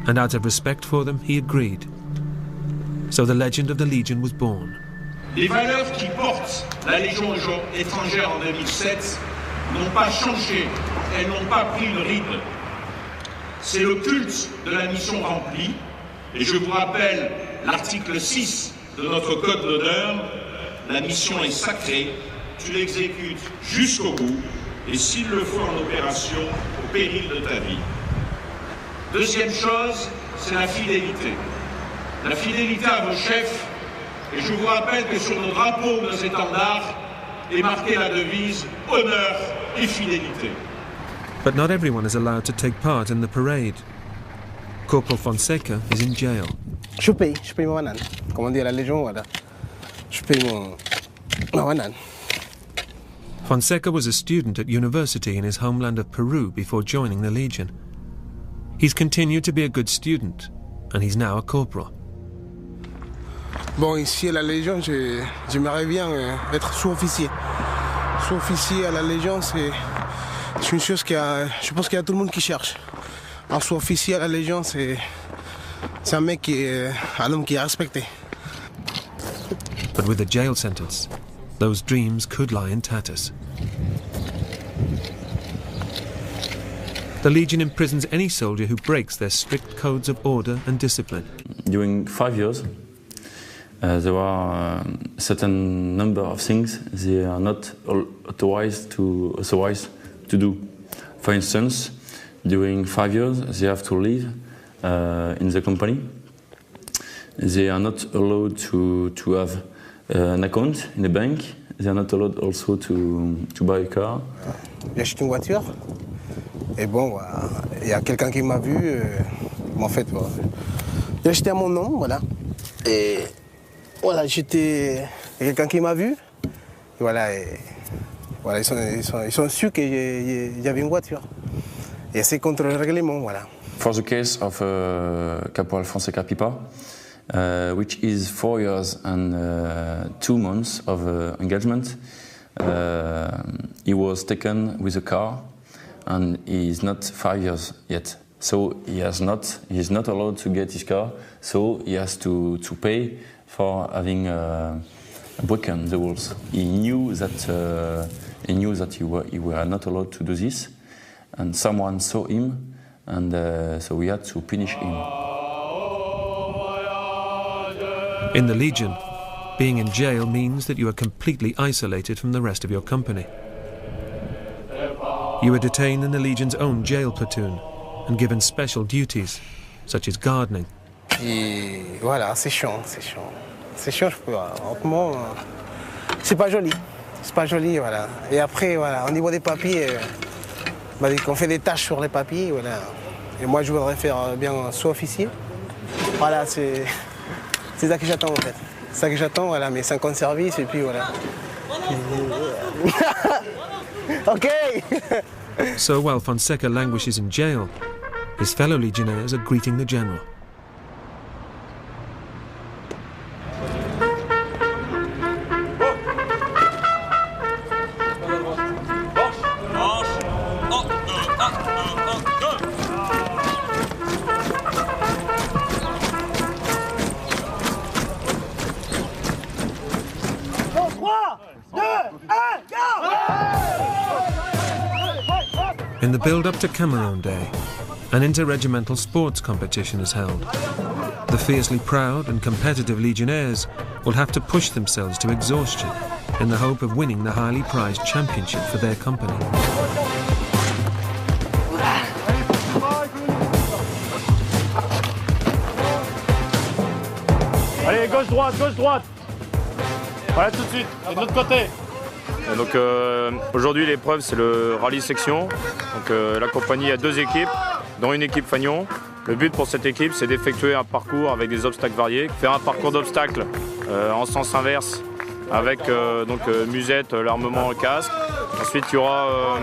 And out of respect for them, he agreed. So the legend of the Legion was born. Les valeurs qui portent la Légion étrangère en 2007 n'ont pas changé, elles n'ont pas pris une ride. C'est le culte de la mission remplie, et je vous rappelle l'article 6 de notre code d'honneur, la mission est sacrée, tu l'exécutes jusqu'au bout, et s'il le faut en opération, au péril de ta vie. Deuxième chose, c'est la fidélité. La fidélité à vos chefs, et je vous rappelle que sur nos drapeaux, nos étendards, est marquée la devise « Honneur et fidélité ». But not everyone is allowed to take part in the parade. Corporal Fonseca is in jail. Je paye ma banane. Comme on dit à la Légion, voilà. Je paye ma banane. Fonseca was a student at university in his homeland of Peru before joining the Legion. He's continued to be a good student, and he's now a corporal. Bon, ici à la Légion, j'aimerais bien être sous-officier. Sous-officier à la Légion, c'est une chose je pense qu'il y a tout le monde qui cherche. Un sous-officier à la Légion, c'est un mec un homme qui est respecté. But with a jail sentence, those dreams could lie in tatters. The Legion imprisons any soldier who breaks their strict codes of order and discipline. During 5 years, there are a certain number of things they are not authorized to do. For instance, during 5 years, they have to live in the company. They are not allowed to have an account in a bank. They are not allowed also to buy a car. J'ai acheté une voiture. Et bon, il y a quelqu'un qui m'a vu. En fait, j'ai acheté à mon nom, voilà. Et voilà, il y a quelqu'un qui m'a vu. Et voilà, ils sont sûrs qu'il y avait une voiture. Et c'est contre le règlement, voilà. For the case of Caporal Fonseca Pipa, which is 4 years and 2 months of engagement, he was taken with a car, and he is not 5 years yet. So he is not allowed to get his car. So he has to pay for having broken the rules. He knew that he were not allowed to do this, and someone saw him, and so we had to punish him. In the Legion, being in jail means that you are completely isolated from the rest of your company. You are detained in the Legion's own jail platoon and given special duties, such as gardening. Et voilà, c'est chiant. C'est chiant, je peux. Autrement, c'est pas joli. C'est pas joli, voilà. Et après, voilà, au niveau des papiers, on fait des tâches sur les papiers, voilà. Et moi, je voudrais faire bien sous-officier. Voilà, c'est ça que j'attends en fait. C'est ça que j'attends, voilà, mes 5 ans de service et puis voilà. OK. So while Fonseca languishes in jail, his fellow Legionnaires are greeting the General. In the build-up to Cameroon Day, an inter-regimental sports competition is held. The fiercely proud and competitive legionnaires will have to push themselves to exhaustion in the hope of winning the highly prized championship for their company. Allez, gauche-droite, gauche-droite. Voilà tout de suite, et de l'autre côté. Et donc aujourd'hui l'épreuve c'est le rallye section. Donc la compagnie a 2 équipes, dont une équipe fanion. Le but pour cette équipe c'est d'effectuer un parcours avec des obstacles variés, faire un parcours d'obstacles en sens inverse avec musette, l'armement, le casque. Ensuite il y aura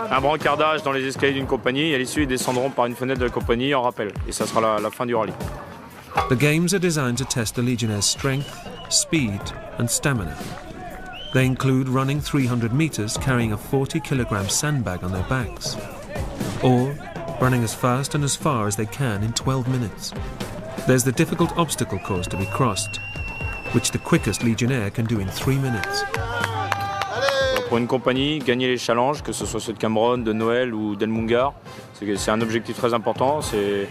un brancardage dans les escaliers d'une compagnie et à l'issue ils descendront par une fenêtre de la compagnie en rappel. Et ça sera la fin du rallye. The games are designed to test the Legionnaires' strength, speed and stamina. They include running 300 meters carrying a 40-kilogram sandbag on their backs, or running as fast and as far as they can in 12 minutes. There's the difficult obstacle course to be crossed, which the quickest Legionnaire can do in 3 minutes. Pour une compagnie, gagner les challenges, que ce soit ceux de Cameroun, de Noël ou d'Elmungar, c'est un objectif très important. C'est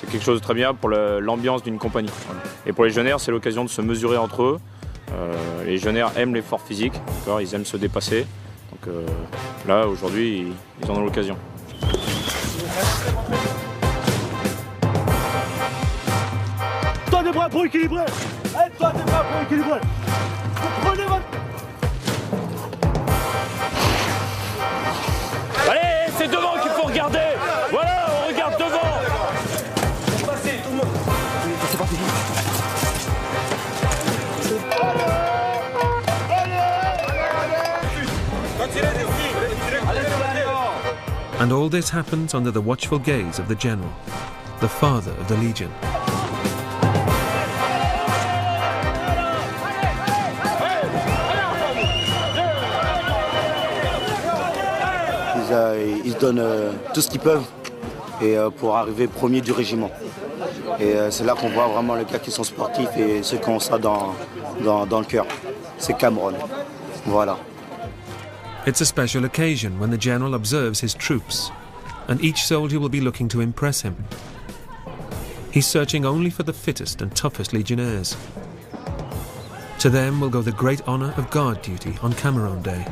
quelque chose de très bien pour l'ambiance d'une compagnie. Et pour les légionnaires, c'est l'occasion de se mesurer entre eux. Les légionnaires aiment l'effort physique, ils aiment se dépasser. Donc là, aujourd'hui, ils en ont l'occasion. Toi des bras pour équilibrer. Allez, toi des bras pour équilibrer. Prenez votre... Allez, c'est devant qu'il faut regarder. Voilà, on regarde devant. Passez, tout le monde. C'est parti. And all this happens under the watchful gaze of the general, the father of the Legion. Ils se donnent tout ce qu'ils peuvent et pour arriver premier du régiment. Et c'est là qu'on voit vraiment les gars qui sont sportifs et ceux qui ont ça dans le cœur. C'est Cameroun. Voilà. It's a special occasion when the general observes his troops, and each soldier will be looking to impress him. He's searching only for the fittest and toughest legionnaires. To them will go the great honour of guard duty on Cameroon Day.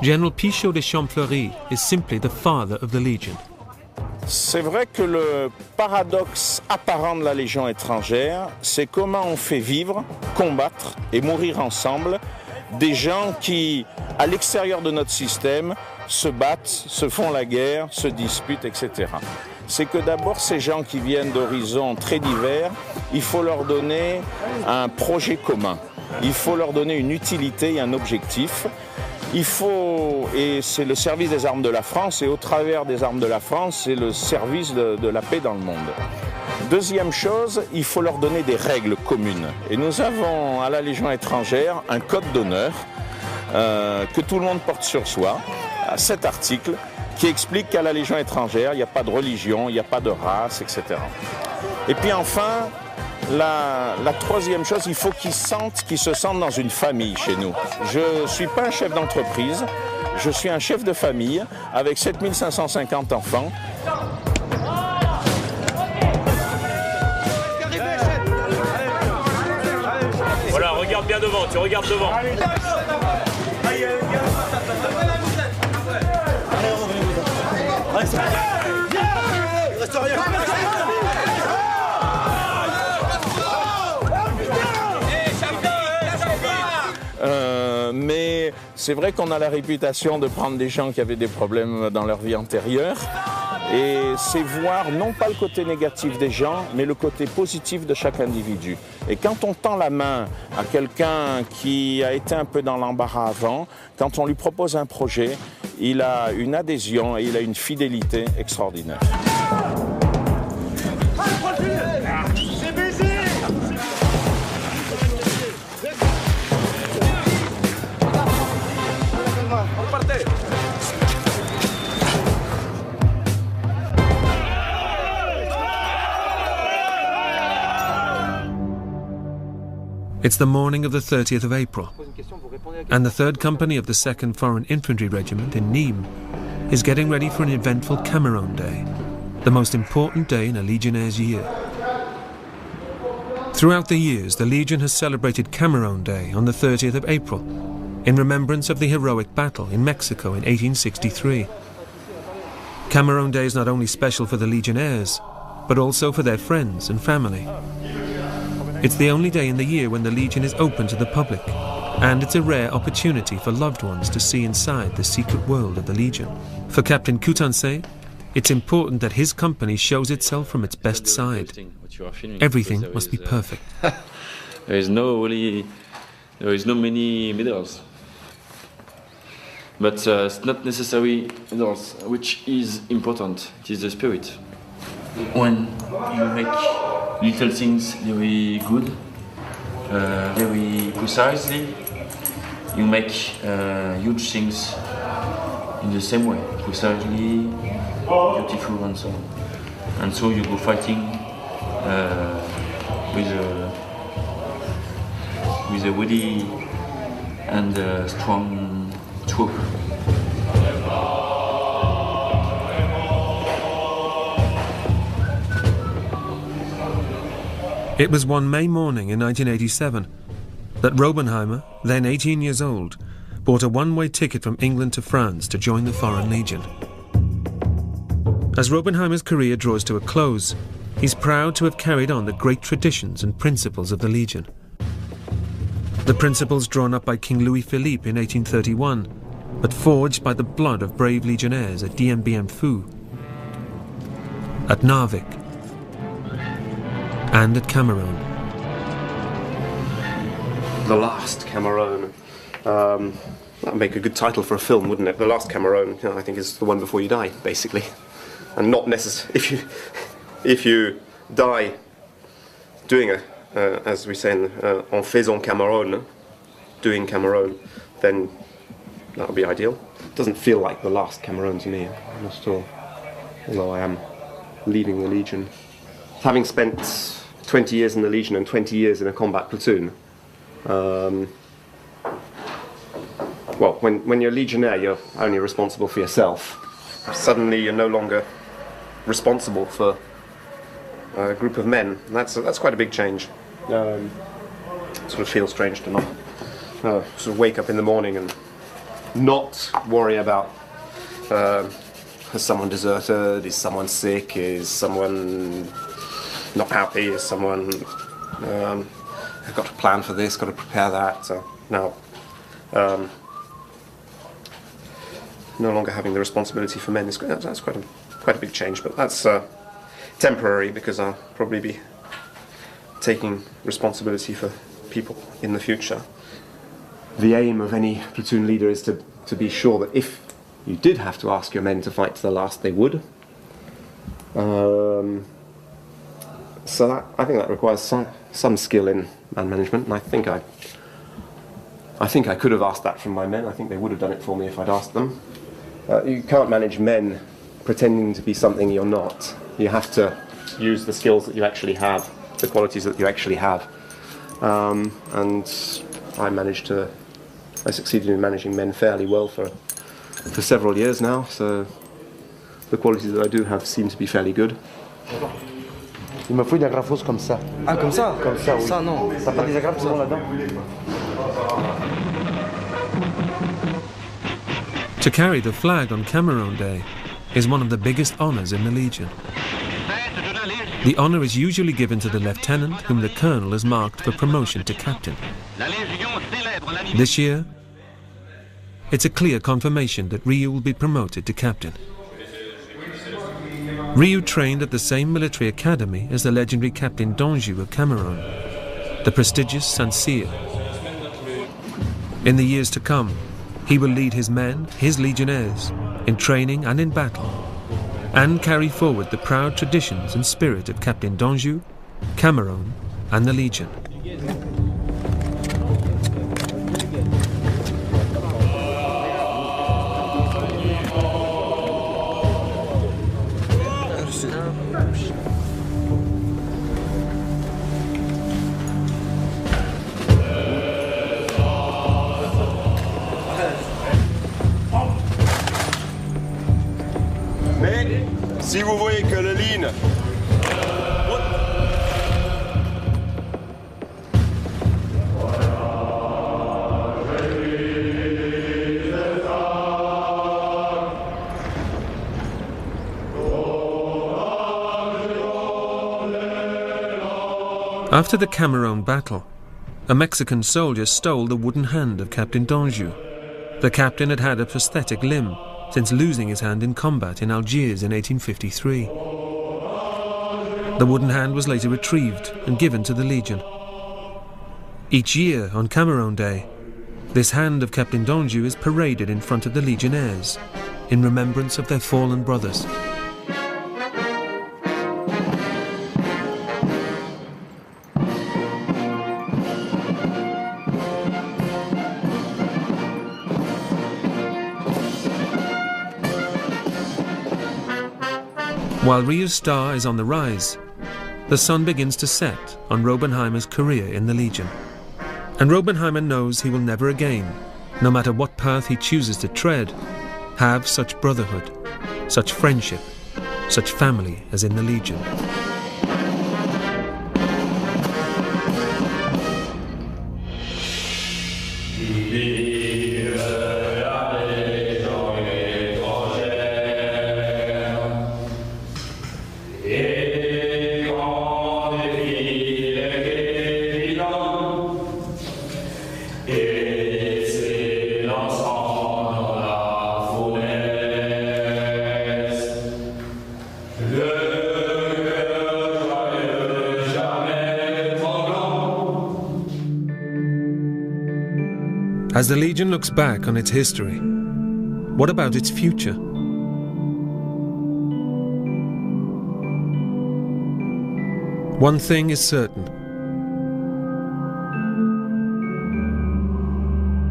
General Pichot de Champfleury is simply the father of the Legion. C'est vrai que le paradoxe apparent de la Légion étrangère, c'est comment on fait vivre, combattre et mourir ensemble des gens qui, à l'extérieur de notre système, se battent, se font la guerre, se disputent, etc. C'est que d'abord, ces gens qui viennent d'horizons très divers, il faut leur donner un projet commun. Il faut leur donner une utilité et un objectif. Il faut, et c'est le service des armes de la France, et au travers des armes de la France, c'est le service de la paix dans le monde. Deuxième chose, il faut leur donner des règles communes. Et nous avons à la Légion étrangère un code d'honneur que tout le monde porte sur soi, à 7 articles, qui explique qu'à la Légion étrangère, il n'y a pas de religion, il n'y a pas de race, etc. Et puis enfin, la troisième chose, il faut qu'ils se sentent dans une famille chez nous. Je ne suis pas un chef d'entreprise, Je suis un chef de famille avec 7550 enfants. Voilà, regarde bien devant, tu regardes devant. Mais c'est vrai qu'on a la réputation de prendre des gens qui avaient des problèmes dans leur vie antérieure. Et c'est voir non pas le côté négatif des gens, mais le côté positif de chaque individu. Et quand on tend la main à quelqu'un qui a été un peu dans l'embarras avant, quand on lui propose un projet, il a une adhésion et il a une fidélité extraordinaire. It's the morning of the 30th of April, and the 3rd Company of the 2nd Foreign Infantry Regiment in Nîmes is getting ready for an eventful Cameroon Day, the most important day in a Legionnaire's year. Throughout the years, the Legion has celebrated Cameroon Day on the 30th of April, in remembrance of the heroic battle in Mexico in 1863. Cameroon Day is not only special for the Legionnaires, but also for their friends and family. It's the only day in the year when the Legion is open to the public, and it's a rare opportunity for loved ones to see inside the secret world of the Legion. For Captain Coutances, it's important that his company shows itself from its best side. Everything must be perfect. There is no many medals. But it's not necessarily medals, which is important. It is the spirit. When you make little things very good, very precisely, you make huge things in the same way, precisely, beautiful and so on. And so you go fighting with a ready and strong troop. It was one May morning in 1987 that Robenheimer, then 18 years old, bought a one-way ticket from England to France to join the Foreign Legion. As Robenheimer's career draws to a close, he's proud to have carried on the great traditions and principles of the Legion. The principles drawn up by King Louis-Philippe in 1831, but forged by the blood of brave legionnaires at Dien-Bien-Phu, at Narvik, and at Cameroon. The Last Cameroon. That would make a good title for a film, wouldn't it? The Last Cameroon, I think, is the one before you die, basically. And not necessarily, if you die doing as we say, en faisant Cameroun, doing Cameroon, then that would be ideal. It doesn't feel like the last Cameroon to me, not at all. Although I am leaving the Legion. Having spent 20 years in the Legion and 20 years in a combat platoon, well, when you're a Legionnaire, you're only responsible for yourself. Suddenly you're no longer responsible for a group of men. That's quite a big change. Sort of feels strange to not sort of wake up in the morning and not worry about has someone deserted, is someone sick, is someone not happy, is someone I've got to plan for this, got to prepare that. So now no longer having the responsibility for men is that's quite a big change, but that's temporary because I'll probably be taking responsibility for people in the future. The aim of any platoon leader is to be sure that if you did have to ask your men to fight to the last, they would. So I think that requires some skill in man management, and I think I could have asked that from my men. I think they would have done it for me if I'd asked them. You can't manage men pretending to be something you're not. You have to use the skills that you actually have, the qualities that you actually have. And I succeeded in managing men fairly well for for several years now, so the qualities that I do have seem to be fairly good. Il me faut une agrafos comme ça. Ah, comme ça? Comme ça, oui. Ça, non. T'as pas des agrafes là-dedans? To carry the flag on Cameroon Day is one of the biggest honours in the Legion. The honour is usually given to the lieutenant whom the colonel has marked for promotion to captain. This year, it's a clear confirmation that Riou will be promoted to captain. Riou trained at the same military academy as the legendary Captain d'Anjou of Cameroon, the prestigious Saint-Cyr. In the years to come, he will lead his men, his legionnaires, in training and in battle, and carry forward the proud traditions and spirit of Captain d'Anjou, Cameroon, and the Legion. Si vous voyez que le ligne After the Cameroon battle, a Mexican soldier stole the wooden hand of Captain d'Anjou. The captain had had a prosthetic limb since losing his hand in combat in Algiers in 1853. The wooden hand was later retrieved and given to the Legion. Each year on Cameroon Day, this hand of Captain d'Anjou is paraded in front of the Legionnaires in remembrance of their fallen brothers. While Riou's star is on the rise, the sun begins to set on Robenheimer's career in the Legion. And Robenheimer knows he will never again, no matter what path he chooses to tread, have such brotherhood, such friendship, such family as in the Legion. As the Legion looks back on its history, what about its future? One thing is certain.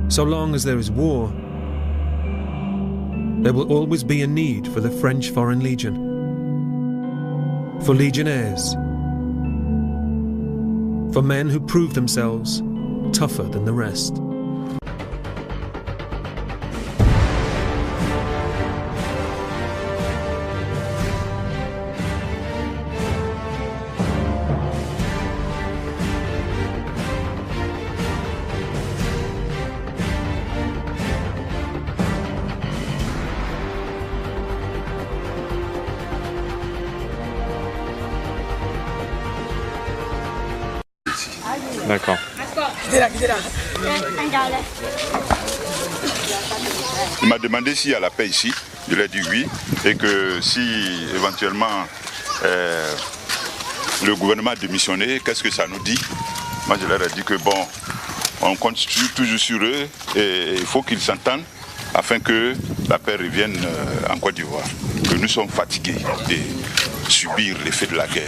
So long as there is war, there will always be a need for the French Foreign Legion, for legionnaires, for men who prove themselves tougher than the rest. D'accord. Il m'a demandé s'il y a la paix ici. Je lui ai dit oui. Et que si éventuellement le gouvernement a démissionné, qu'est-ce que ça nous dit? Moi je leur ai dit que bon, on compte toujours sur eux et il faut qu'ils s'entendent afin que la paix revienne en Côte d'Ivoire. Que nous sommes fatigués de subir l'effet de la guerre.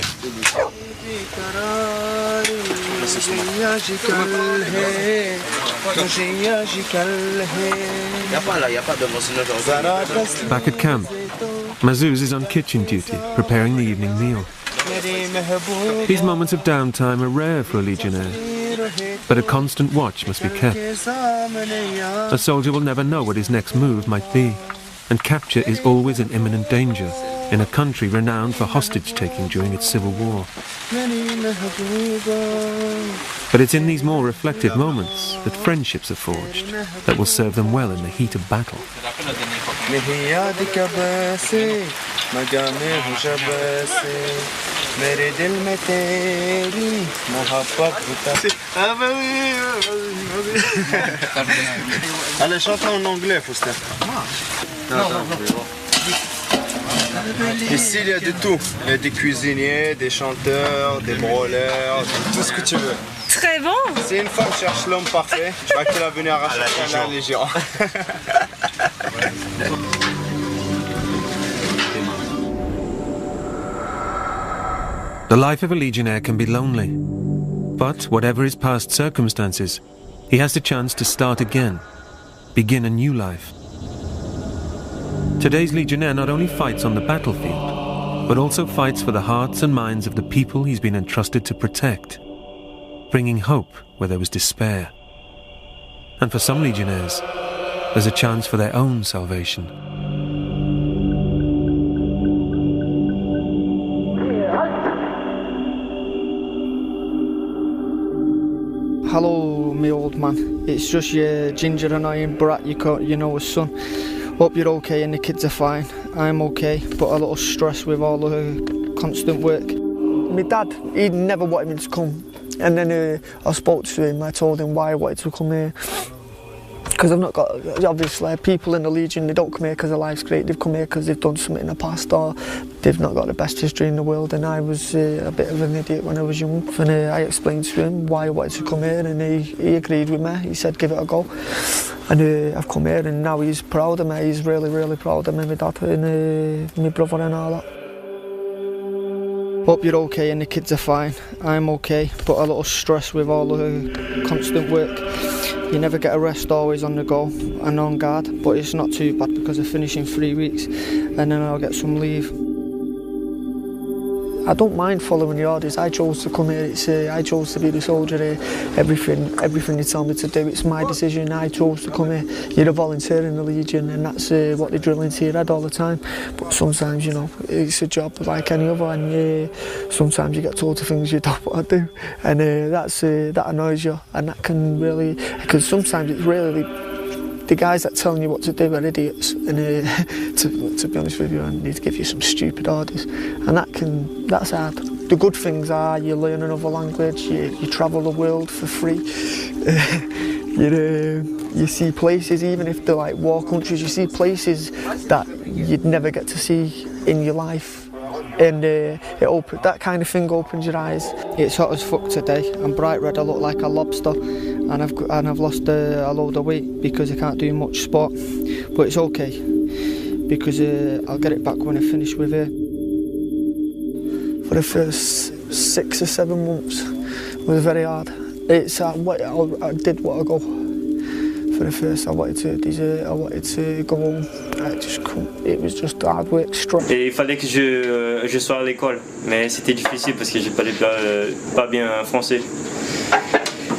Back at camp, Mazouz is on kitchen duty, preparing the evening meal. These moments of downtime are rare for a legionnaire. but a constant watch must be kept. A soldier will never know what his next move might be, and capture is always in imminent danger in a country renowned for hostage-taking during its civil war. But it's in these more reflective moments that friendships are forged that will serve them well in the heat of battle. Allez, chante en anglais, Faustin. Non. Ici, il y a de tout. Il y a des cuisiniers, des chanteurs, des brûleurs, tout ce que tu veux. Très bon. Si une femme cherche l'homme parfait, je crois qu'elle va venir arracher la Légion. The life of a legionnaire can be lonely, but whatever his past circumstances, he has the chance to start again, begin a new life. Today's legionnaire not only fights on the battlefield, but also fights for the hearts and minds of the people he's been entrusted to protect, bringing hope where there was despair. And for some legionnaires, there's a chance for their own salvation. Hello, my old man. It's just your ginger annoying brat, you know, his son. Hope you're okay and the kids are fine. I'm okay, but a little stress with all the constant work. My dad, he never wanted me to come. And then I spoke to him, I told him why I wanted to come here. Because I've not got, obviously, people in the Legion, they don't come here because their life's great, they've come here because they've done something in the past or they've not got the best history in the world, and I was a bit of an idiot when I was young. And I explained to him why I wanted to come here, and he agreed with me. He said give it a go. And I've come here, and now he's proud of me, he's really, really proud of me, my dad and my brother and all that. Hope you're okay and the kids are fine. I'm okay, but a little stress with all the constant work. You never get a rest, always on the go and on guard, but it's not too bad because I finish in 3 weeks and then I'll get some leave. I don't mind following the orders. I chose to come here. I chose to be the soldier here. Everything they tell me to do, it's my decision. I chose to come here. You're a volunteer in the Legion, and that's what they drill into your head all the time. But sometimes, you know, it's a job like any other, and sometimes you get told to things you don't want to do, and that annoys you, and that can really, because sometimes it's really the guys that telling you what to do are idiots, and to be honest with you, I need to give you some stupid orders, and that's hard. The good things are you learn another language, you travel the world for free, you see places, even if they're like war countries, you see places that you'd never get to see in your life. And that kind of thing opens your eyes. It's hot as fuck today. I'm bright red, I look like a lobster, and I've lost a load of weight because I can't do much sport. But it's okay, because I'll get it back when I finish with it. For the first 6 or 7 months, it was very hard. I did what I go. For the first, I wanted to desert, I wanted to go home. I just couldn't. It was just hard work, strong. Et il fallait que je sois à l'école, mais c'était difficile parce que je parlais pas bien français.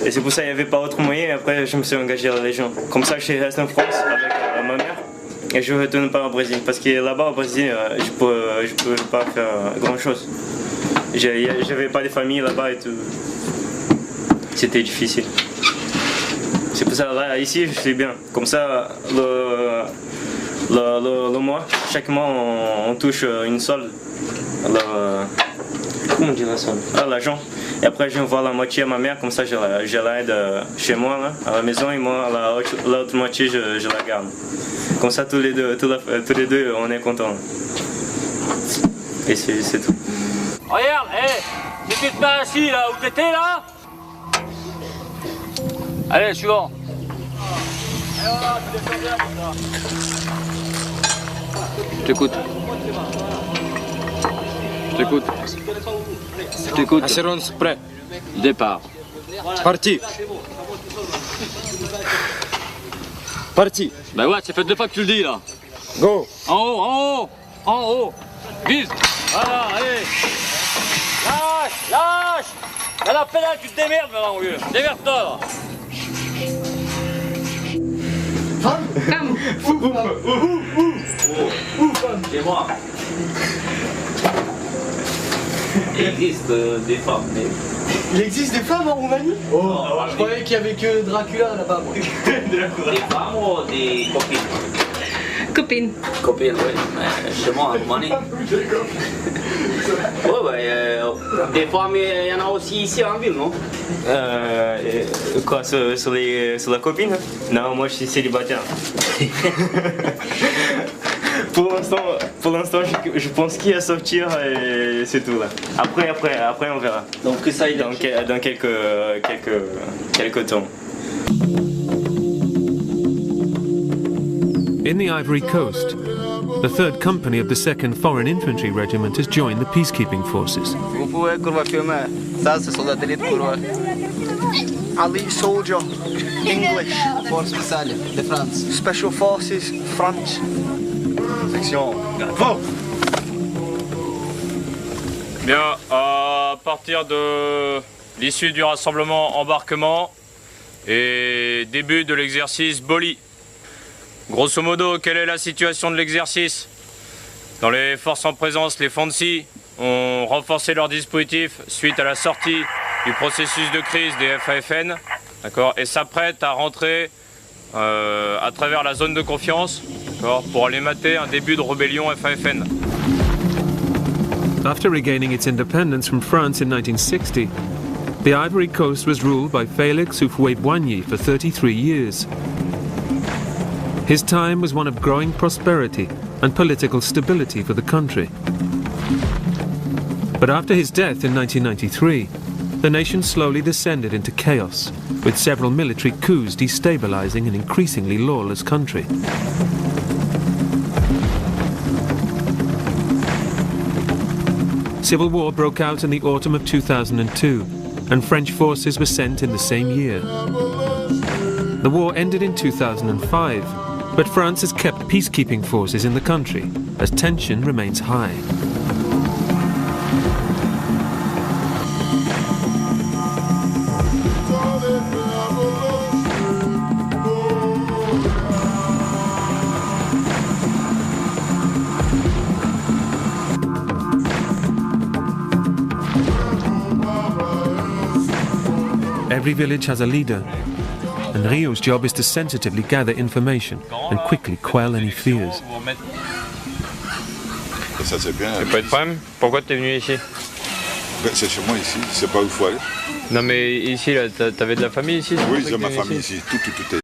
Et c'est pour ça qu'il n'y avait pas autre moyen. Et après, je me suis engagé à la Légion. Comme ça, je reste en France avec ma mère et je ne retourne pas au Brésil parce que là-bas au Brésil, je peux pas faire grand-chose. J'avais pas de famille là-bas et tout. C'était difficile. C'est pour ça là ici je suis bien. Comme ça le mois, chaque mois on touche une solde. Comment on dit la solde? L'argent. Et après j'envoie la moitié à ma mère, comme ça je l'aide chez moi là, à la maison, et moi l'autre moitié je la garde. Comme ça tous les deux on est contents. Et c'est tout. Regarde, si tu te mets assis là où t'étais là. Allez, suivant. Je t'écoute. Je t'écoute. Assurance prêt. Départ. Parti. Parti. Ben ouais, ça fait 2 fois que tu le dis là. Go. En haut, en haut, en haut. Vise. Voilà, allez. Lâche, lâche. À la pédale, tu te démerdes maintenant, mon vieux. Démerde-toi, là. Femme. C'est moi. Il existe des femmes, mais... Il existe des femmes en Roumanie? Oh, je croyais qu'il y avait que Dracula là-bas, moi. Des femmes ou des copines? Copine. Copine, oui. Chez moi, en Roumanie. Des femmes, il y en a aussi ici en ville, non? Quoi, sur la copine? Non, moi je suis célibataire. Pour l'instant, je pense qu'il va sortir et c'est tout là. Après, on verra. Donc que ça aille dans quelques temps. In the Ivory Coast, the 3rd Company of the 2nd Foreign Infantry Regiment has joined the peacekeeping forces. Vous pouvez filmer. Ça, c'est soldat d'élite coureur. Elite soldier, English. Force spéciale de France. Special Forces, France. Section. Bien, à partir de l'issue du rassemblement embarquement et début de l'exercice Boli. Grosso modo, quelle est la situation de l'exercice? Dans les forces en présence, les Fancy ont renforcé leur dispositif suite à la sortie du processus de crise des FAFN, et s'apprêtent à rentrer à travers la zone de confiance pour aller mater un début de rébellion FAFN. After regaining its independence from France in 1960, the Ivory Coast was ruled by Félix Houphouët-Boigny for 33 years. His time was one of growing prosperity and political stability for the country. But after his death in 1993, the nation slowly descended into chaos, with several military coups destabilizing an increasingly lawless country. Civil war broke out in the autumn of 2002, and French forces were sent in the same year. The war ended in 2005, but France has kept peacekeeping forces in the country, as tension remains high. Every village has a leader, and Rio's job is to sensitively gather information and quickly quell any fears. Ça c'est bien. C'est pas de problème. Pourquoi tu es venu ici? C'est chez moi ici, c'est pas où il faut aller. Non mais ici, là, t'avais de la famille ici? Oui, j'ai ma famille ici, tout est.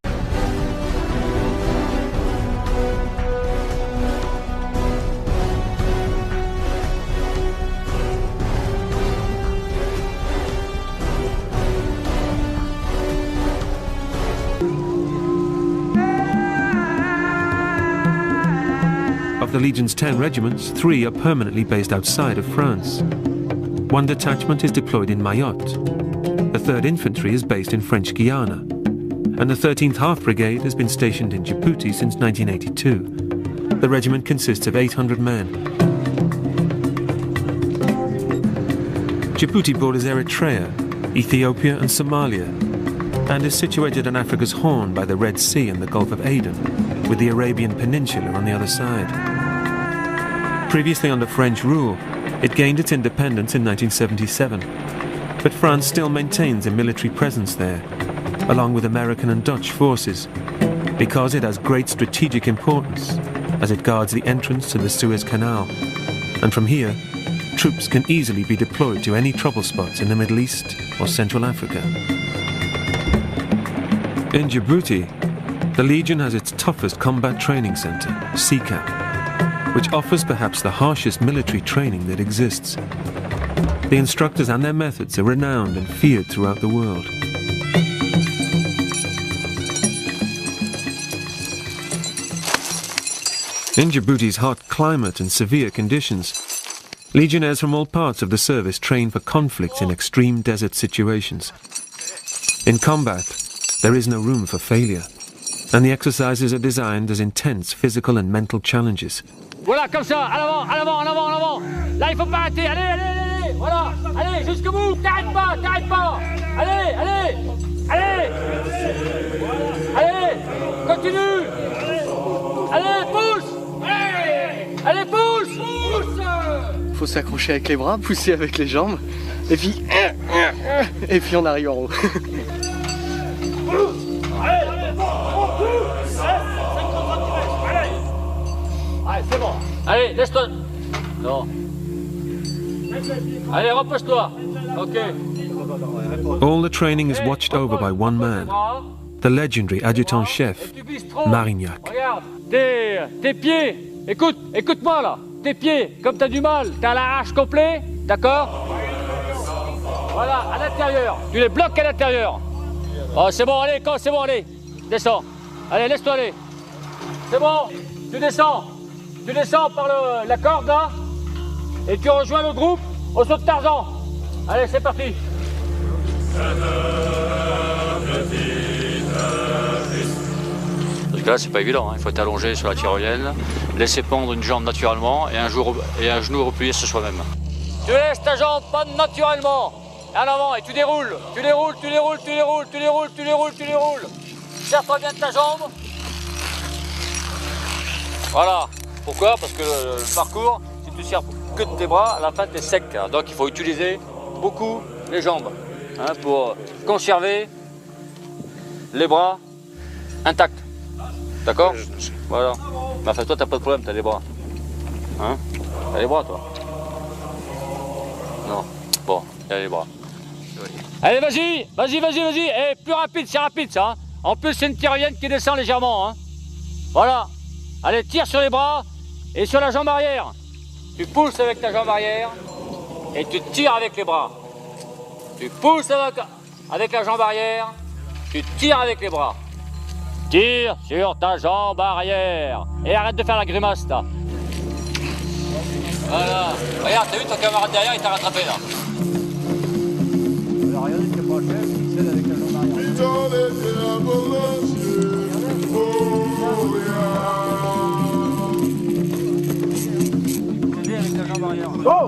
Of the Legion's 10 regiments, 3 are permanently based outside of France. 1 detachment is deployed in Mayotte. The 3rd Infantry is based in French Guiana. And the 13th Half Brigade has been stationed in Djibouti since 1982. The regiment consists of 800 men. Djibouti borders Eritrea, Ethiopia and Somalia, and is situated on Africa's Horn by the Red Sea and the Gulf of Aden, with the Arabian Peninsula on the other side. Previously under French rule, it gained its independence in 1977, but France still maintains a military presence there, along with American and Dutch forces, because it has great strategic importance, as it guards the entrance to the Suez Canal, and from here, troops can easily be deployed to any trouble spots in the Middle East or Central Africa. In Djibouti, the Legion has its toughest combat training center, CCAP, which offers perhaps the harshest military training that exists. The instructors and their methods are renowned and feared throughout the world. In Djibouti's hot climate and severe conditions, legionnaires from all parts of the service train for conflicts in extreme desert situations. In combat, there is no room for failure, and the exercises are designed as intense physical and mental challenges. Voilà, comme ça, à l'avant, à l'avant, à l'avant, à l'avant. Là, il faut pas arrêter, allez, allez, allez, voilà. allez, jusqu'au bout, t'arrêtes pas. Allez, allez, allez. Allez, continue. Allez, pousse. Allez, pousse. Faut s'accrocher avec les bras, pousser avec les jambes, et puis on arrive en haut. Allez, c'est bon. Allez, laisse-toi. Non. Allez, repose-toi. Ok. All the training is watched over by one man, the legendary adjutant-chef, Marignac. Regarde, tes pieds. Écoute-moi là. Tes pieds, comme t'as du mal, t'as l'arrache complet, d'accord? Voilà, à l'intérieur. Tu les bloques à l'intérieur. Oh, c'est bon, allez, c'est bon, allez. Descends. Allez, laisse-toi aller. C'est bon, tu descends. Tu descends par la corde là. Et tu rejoins le groupe au saut de Tarzan. Allez, c'est parti. Parce que là, c'est pas évident, hein. Il faut être allongé sur la tyrolienne, laisser pendre une jambe naturellement et un genou replié sur soi-même. Tu laisses ta jambe pendre naturellement. En avant et tu déroules. Tu déroules. Serre-toi bien de ta jambe. Voilà. Pourquoi? Parce que le parcours, si tu serres que de tes bras, à la fin, tu es sec. Donc il faut utiliser beaucoup les jambes pour conserver les bras intacts. D'accord? Voilà. Mais enfin, toi, t'as pas de problème, t'as les bras. Hein? T'as les bras, toi? Non. Bon, t'as les bras. Allez, vas-y. Eh, plus rapide, c'est rapide, ça. Hein? En plus, c'est une tyrolienne qui descend légèrement. Hein? Voilà. Allez, tire sur les bras et sur la jambe arrière. Tu pousses avec ta jambe arrière et tu tires avec les bras. Tu pousses avec la jambe arrière, tu tires avec les bras. Tire sur ta jambe arrière. Et arrête de faire la grimace, là. Voilà. Regarde, t'as vu ton camarade derrière, il t'a rattrapé, là. Regardez, c'est pas cher, il cède avec la jambe arrière. Go!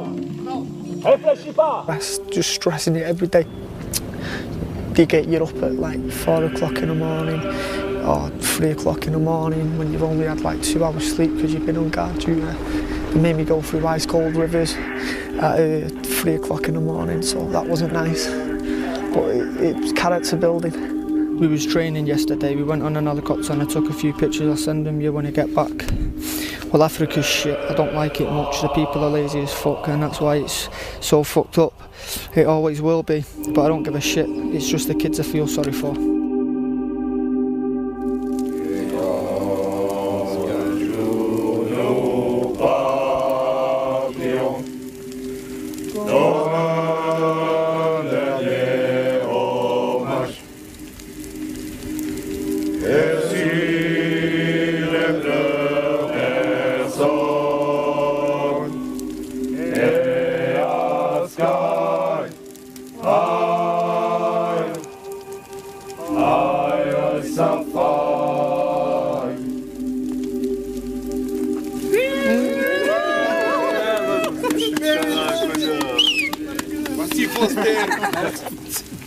Réfléchis pas! That's just stressing it every day. They get you up at like 4 o'clock in the morning or 3 o'clock in the morning when you've only had like 2 hours sleep because you've been on guard duty. They made me go through ice cold rivers at 3 o'clock in the morning, so that wasn't nice. But it was character building. We was training yesterday, we went on an helicopter and I took a few pictures. I'll send them you when I get back. Well, Africa's shit, I don't like it much, the people are lazy as fuck and that's why it's so fucked up. It always will be, but I don't give a shit, it's just the kids I feel sorry for.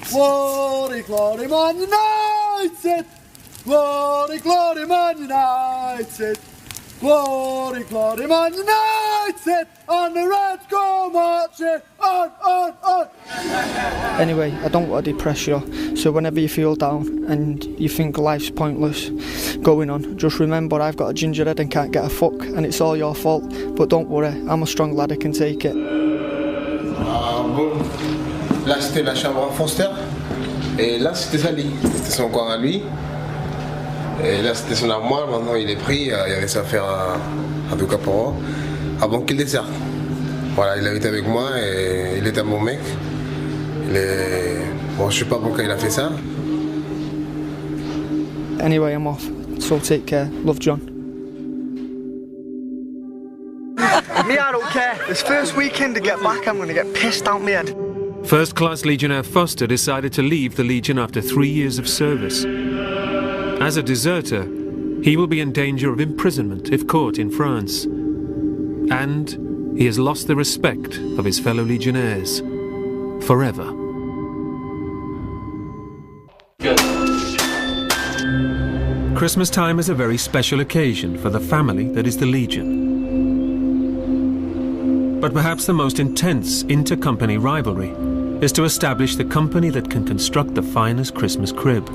Glory, glory, Man United! Glory, glory, Man United! Glory, glory, Man United! And the Reds go marching on! Anyway, I don't want to depress you, so whenever you feel down and you think life's pointless going on, just remember I've got a ginger head and can't get a fuck, and it's all your fault, but don't worry, I'm a strong lad, I can take it. Bon, là c'était la chambre à Foster, et là c'était sa lit, c'était son coin à lui, et là c'était son armoire, maintenant il est pris, il y avait ça à faire à deux caporaux, avant qu'il desserte. Voilà, il habite avec moi et il était mon mec. Bon, je sais pas pourquoi il a fait ça. Anyway, I'm off, so take care, love John. Me, I don't care. This first weekend to get back, I'm going to get pissed out my head. First Class Legionnaire Foster decided to leave the Legion after 3 years of service. As a deserter, he will be in danger of imprisonment if caught in France. And he has lost the respect of his fellow legionnaires. forever. Christmas time is a very special occasion for the family that is the Legion. But perhaps the most intense inter-company rivalry is to establish the company that can construct the finest Christmas crib.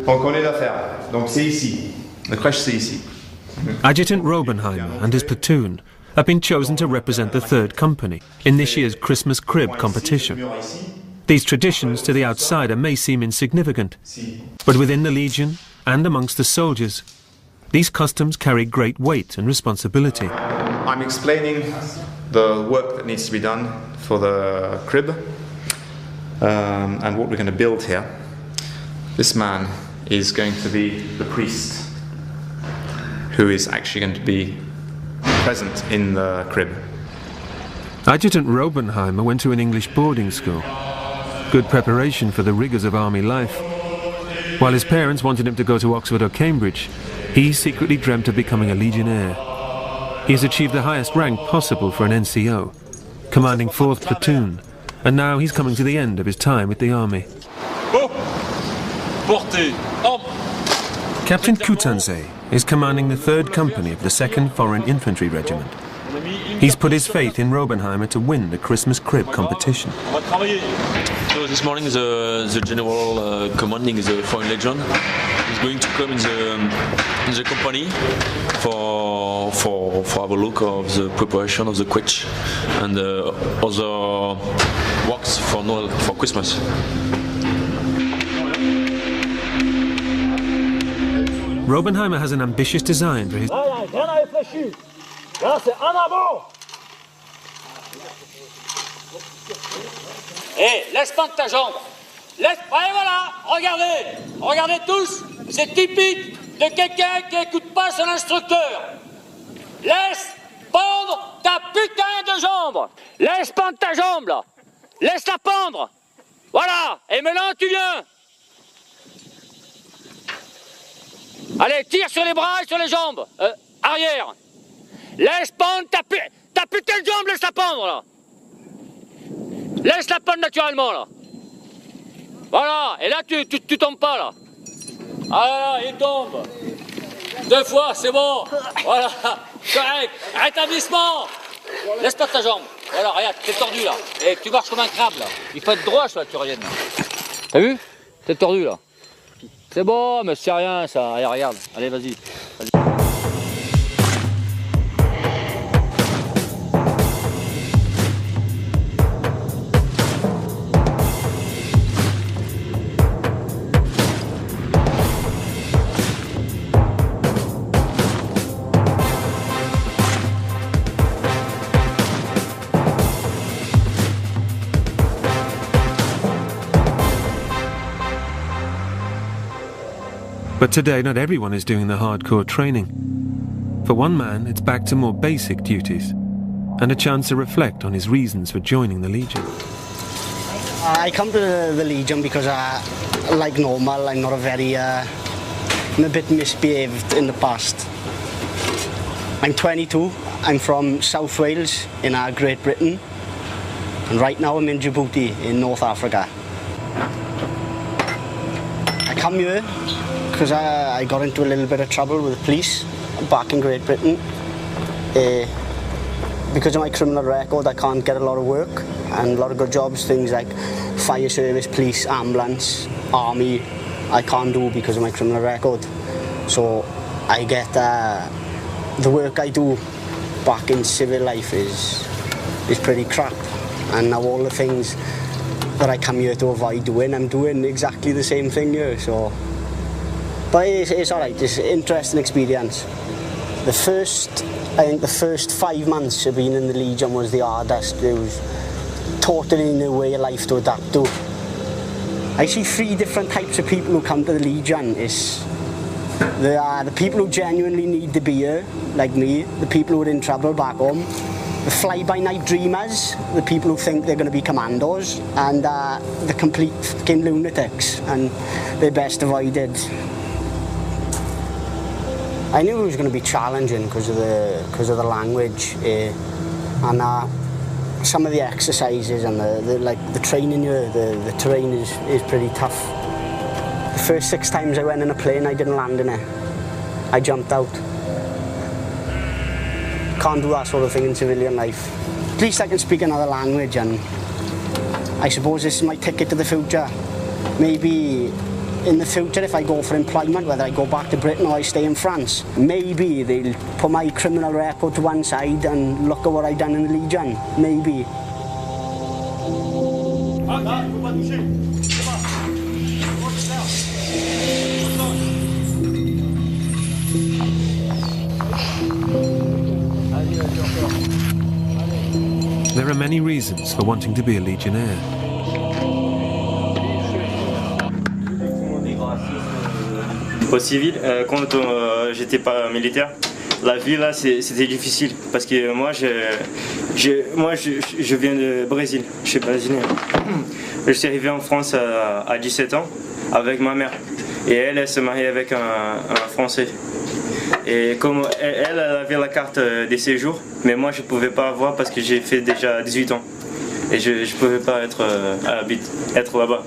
Donc on est d'affaires. Donc c'est ici. La crèche c'est ici. Adjutant Robenheimer and his platoon have been chosen to represent the 3rd Company in this year's Christmas crib competition. These traditions to the outsider may seem insignificant, but within the Legion and amongst the soldiers, these customs carry great weight and responsibility. I'm explaining the work that needs to be done for the crib and what we're going to build here. This man is going to be the priest who is actually going to be present in the crib. Adjutant Robenheimer went to an English boarding school. Good preparation for the rigours of army life. While his parents wanted him to go to Oxford or Cambridge, he secretly dreamt of becoming a Legionnaire. He has achieved the highest rank possible for an NCO, commanding 4th Platoon, and now he's coming to the end of his time with the army. Captain Coutanzé is commanding the 3rd Company of the 2nd Foreign Infantry Regiment. He's put his faith in Robenheimer to win the Christmas crib competition. So this morning the general commanding the Foreign Legion is going to come in the company for have a look of the preparation of the quetch and other works for Christmas. Robenheimer has an ambitious design for his... Hé, laisse pas de ta jambe. Laisse... Allez, voilà, regardez. Regardez tous. C'est typique de quelqu'un qui n'écoute pas son instructeur. Laisse pendre ta putain de jambe. Laisse pendre ta jambe, là. Laisse-la pendre. Voilà. Et maintenant, tu viens. Allez, tire sur les bras et sur les jambes. Arrière. Laisse pendre ta putain de jambe, laisse-la pendre, là. Laisse-la pendre naturellement, là. Voilà, et là, tu tombes pas, là. Ah là, il tombe. 2 fois, c'est bon. Voilà, correct. Rétablissement. Laisse pas ta jambe. Voilà, regarde, t'es tordu, là. Et tu marches comme un crabe, là. Il faut être droit, sur la turienne, là. T'as vu? T'es tordu, là. C'est bon, mais c'est rien, ça. Allez, regarde. Allez, vas-y. But today, not everyone is doing the hardcore training. For one man, it's back to more basic duties, and a chance to reflect on his reasons for joining the Legion. I come to the Legion because, like normal, I'm not I'm a bit misbehaved in the past. I'm 22, I'm from South Wales in Great Britain, and right now I'm in Djibouti in North Africa. I come here because I got into a little bit of trouble with the police back in Great Britain. Because of my criminal record, I can't get a lot of work and a lot of good jobs, things like fire service, police, ambulance, army, I can't do because of my criminal record. So I get the work I do back in civil life is pretty crap, and now all the things that I come here to avoid doing, I'm doing exactly the same thing here. So. But it's alright, it's an interesting experience. I think the first 5 months of being in the Legion was the hardest. It was totally new way of life to adapt to. I see 3 different types of people who come to the Legion. There are the people who genuinely need to be here, like me, the people who are in trouble back home, the fly-by-night dreamers, the people who think they're going to be commandos, and the complete fucking lunatics, and they're best avoided. I knew it was going to be challenging because of the language, and some of the exercises and the training here, the terrain is pretty tough. The first 6 times I went in a plane, I didn't land in it. I jumped out. Can't do that sort of thing in civilian life. At least I can speak another language, and I suppose this is my ticket to the future. Maybe in the future, if I go for employment, whether I go back to Britain or I stay in France, maybe they'll put my criminal record to one side and look at what I've done in the Legion. Maybe. There are many reasons for wanting to be a legionnaire. Au civil, quand j'étais pas militaire, la vie là c'était difficile parce que moi je viens du Brésil, je suis brésilien. Je suis arrivé en France à 17 ans avec ma mère et elle s'est mariée avec un Français. Et comme elle avait la carte des séjours, mais moi je pouvais pas avoir parce que j'ai fait déjà 18 ans et je pouvais pas être là-bas.